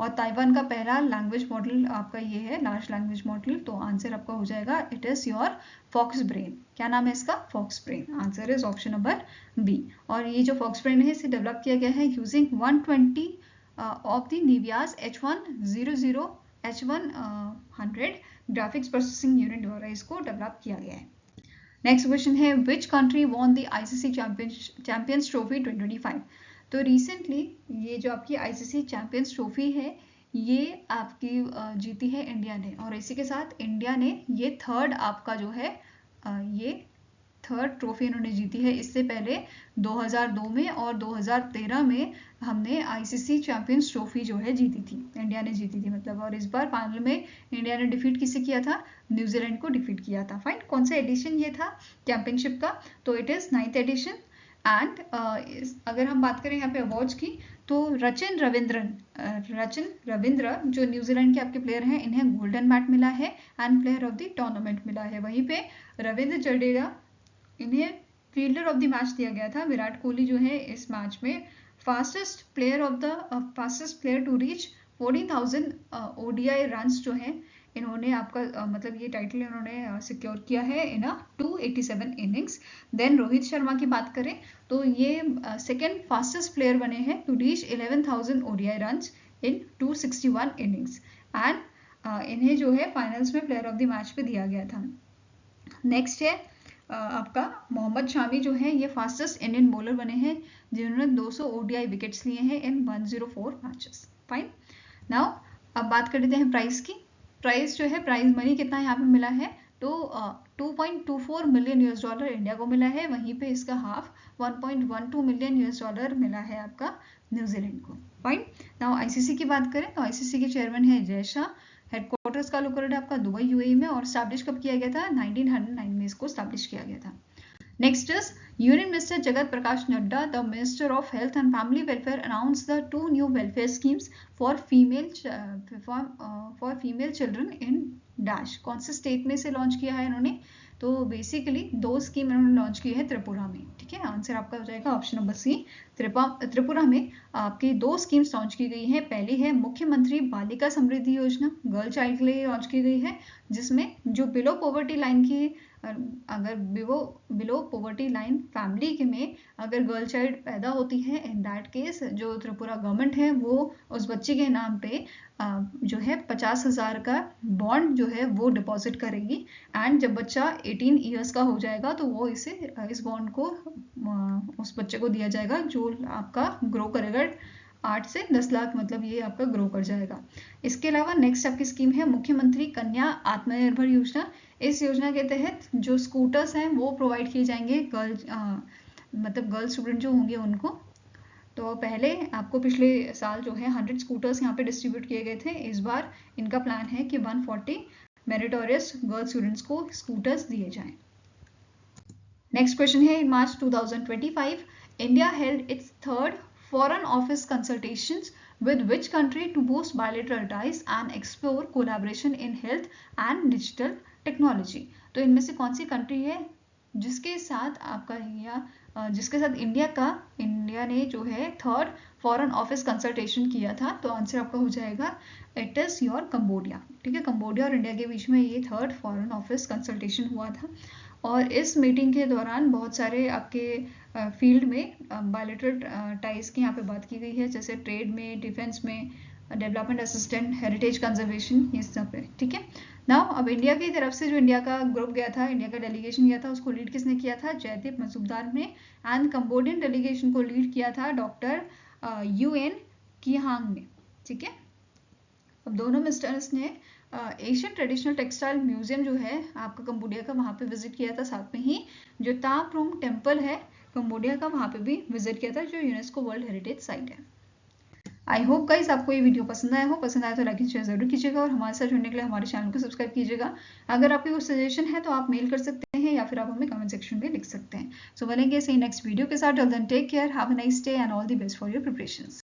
Speaker 1: और ताइवान का पहला लैंग्वेज मॉडल आपका ये है लार्ज लैंग्वेज मॉडल, तो आंसर आपका हो जाएगा it is your fox brain. क्या नाम है इसका, fox brain. Answer is option number B, और ये जो फॉक्स ब्रेन है इसे डेवलप किया गया है using 120 of the Nvidia's H100 H100 graphics processing unit द्वारा इसको डेवलप किया गया है। नेक्स्ट क्वेश्चन है which country won the ICC champions trophy 2025। तो रिसेंटली ये जो आपकी आईसीसी चैंपियंस ट्रॉफी है ये आपकी जीती है इंडिया ने, और इसी के साथ इंडिया ने ये थर्ड आपका जो है ये थर्ड ट्रॉफी इन्होंने जीती है। इससे पहले 2002 में और 2013 में हमने आईसीसी चैंपियंस ट्रॉफी जो है जीती थी, इंडिया ने जीती थी मतलब। और इस बार फाइनल में इंडिया ने डिफीट किसे किया था, न्यूजीलैंड को डिफीट किया था। फाइन, कौन सा एडिशन ये था चैंपियनशिप का, तो it is 9th addition. And अगर हम बात करें यहाँ पे अवार्ड्स की, तो रचिन रविंद्र जो न्यूजीलैंड के आपके प्लेयर हैं, इन्हें गोल्डन बैट मिला है and player of the tournament मिला है। वहीं पे रविंद्र जडेजा, इन्हें फील्डर ऑफ द मैच दिया गया था। विराट कोहली जो है इस मैच में fastest player to reach 14,000 ODI runs जो है इन्होंने आपका मतलब ये टाइटल इन्होंने सिक्योर किया है इन 287 इनिंग्स। देन रोहित शर्मा की बात करें तो ये सेकेंड फास्टेस्ट प्लेयर बने हैं to reach 11,000 ODI runs in 261 innings. And इन्हें जो है फाइनल्स में प्लेयर ऑफ द मैच पे दिया गया था। नेक्स्ट है आपका मोहम्मद शामी जो है ये फास्टेस्ट इंडियन बॉलर बने हैं जिन्होंने 200 ओडीआई विकेट्स लिए हैं इन 104 मैचेस। फाइन, नाउ अब बात कर लेते हैं प्राइस की। प्राइस जो है, प्राइज मनी कितना यहाँ पे मिला है, तो 2.24 मिलियन यूएस डॉलर इंडिया को मिला है। वहीं पे इसका हाफ 1.12 मिलियन यूएस डॉलर मिला है आपका न्यूजीलैंड को। फाइन, नाउ आईसीसी की बात करें तो आईसीसी के चेयरमैन है जय शाह। हेडक्वार्टर्स का लोकेटेड है आपका दुबई यूएई में, और स्टैब्लिश कब किया गया था, 1909 में इसको स्टैब्लिश किया गया था। Next is union minister Jagat Prakash Nadda, the minister of health and family welfare, announce the 2 new welfare schemes for female children in dash. कौन से स्टेट में से लॉन्च किया है इन्होंने, तो बेसिकली 2 स्कीम इन्होंने लॉन्च की है त्रिपुरा में। ठीक है, आंसर आपका हो जाएगा ऑप्शन नंबर सी, त्रिपुरा में आपकी 2 स्कीम्स लॉन्च की गई है। पहली है मुख्यमंत्री बालिका समृद्धि योजना, गर्ल चाइल्ड के लिए लॉन्च की गई है, जिसमें जो बिलो पॉवर्टी लाइन की अगर बिलो पॉवर्टी लाइन फैमिली के में अगर गर्ल चाइल्ड पैदा होती है, इन दैट केस जो त्रिपुरा गवर्नमेंट है वो उस बच्चे के नाम पे जो है 50,000 का बॉन्ड जो है वो डिपॉजिट करेगी। एंड जब बच्चा 18 ईयर्स का हो जाएगा तो वो इस बॉन्ड को उस बच्चे को दिया जाएगा जो आपका ग्रो करेगा 8 से 10 लाख, मतलब ये आपका ग्रो कर जाएगा। इसके अलावा नेक्स्ट आपकी स्कीम है मुख्यमंत्री कन्या आत्मनिर्भर योजना। इस योजना के तहत जो स्कूटर्स हैं वो प्रोवाइड किए जाएंगे गर्ल स्टूडेंट जो होंगे उनको। तो पहले आपको पिछले साल जो है 100 स्कूटर्स यहाँ पे डिस्ट्रीब्यूट किए गए थे। इस बार इनका प्लान है कि 140 मेरिटोरियस गर्ल स्टूडेंट्स को स्कूटर्स दिए जाएं। नेक्स्ट क्वेश्चन है, इन मार्च 2025 India held it's third foreign office consultations with which country to boost bilateral ties and explore collaboration in health and digital technology। तो इनमें से कौन सी कंट्री है जिसके साथ इंडिया ने जो है थर्ड फॉरेन ऑफिस कंसल्टेशन किया था, तो आंसर आपका हो जाएगा इट इज योर कंबोडिया। ठीक है, कंबोडिया और इंडिया के बीच में ये थर्ड फॉरेन ऑफिस कंसल्टेशन हुआ था, और इस मीटिंग के दौरान बहुत सारे आपके फील्ड में बायलैटरल टाइज की यहाँ पे बात की गई है, जैसे ट्रेड में, डिफेंस में, डेवलपमेंट असिस्टेंट, हेरिटेज कंजर्वेशन, ये सब पे। ठीक है, नाउ अब इंडिया की तरफ से जो इंडिया का ग्रुप गया था, इंडिया का डेलीगेशन गया था, उसको लीड किसने किया था, जयदीप मजूमदार ने। एंड कंबोडियन डेलीगेशन को लीड किया था डॉक्टर UN किहांग ने। ठीक है, अब दोनों मिनिस्टर्स ने एशियन ट्रेडिशनल टेक्सटाइल म्यूजियम जो है आपका कंबोडिया का, वहाँ पे विजिट किया था। साथ में ही जो ताप्रोम टेम्पल है कंबोडिया का, वहाँ पे भी विजिट किया था, जो यूनेस्को वर्ल्ड हेरिटेज साइट है। आई होप गाइस आपको ये वीडियो पसंद आया हो। पसंद आया तो लाइक शेयर जरूर कीजिएगा, और हमारे साथ जुड़ने के लिए हमारे चैनल को सब्सक्राइब कीजिएगा। अगर आपके कोई सजेशन है तो आप मेल कर सकते हैं, या फिर आप हमें कमेंट सेक्शन में लिख सकते हैं। सो मिलेंगे नेक्स्ट वीडियो के साथ। Till then take care, have a nice day and all the best for your preparations.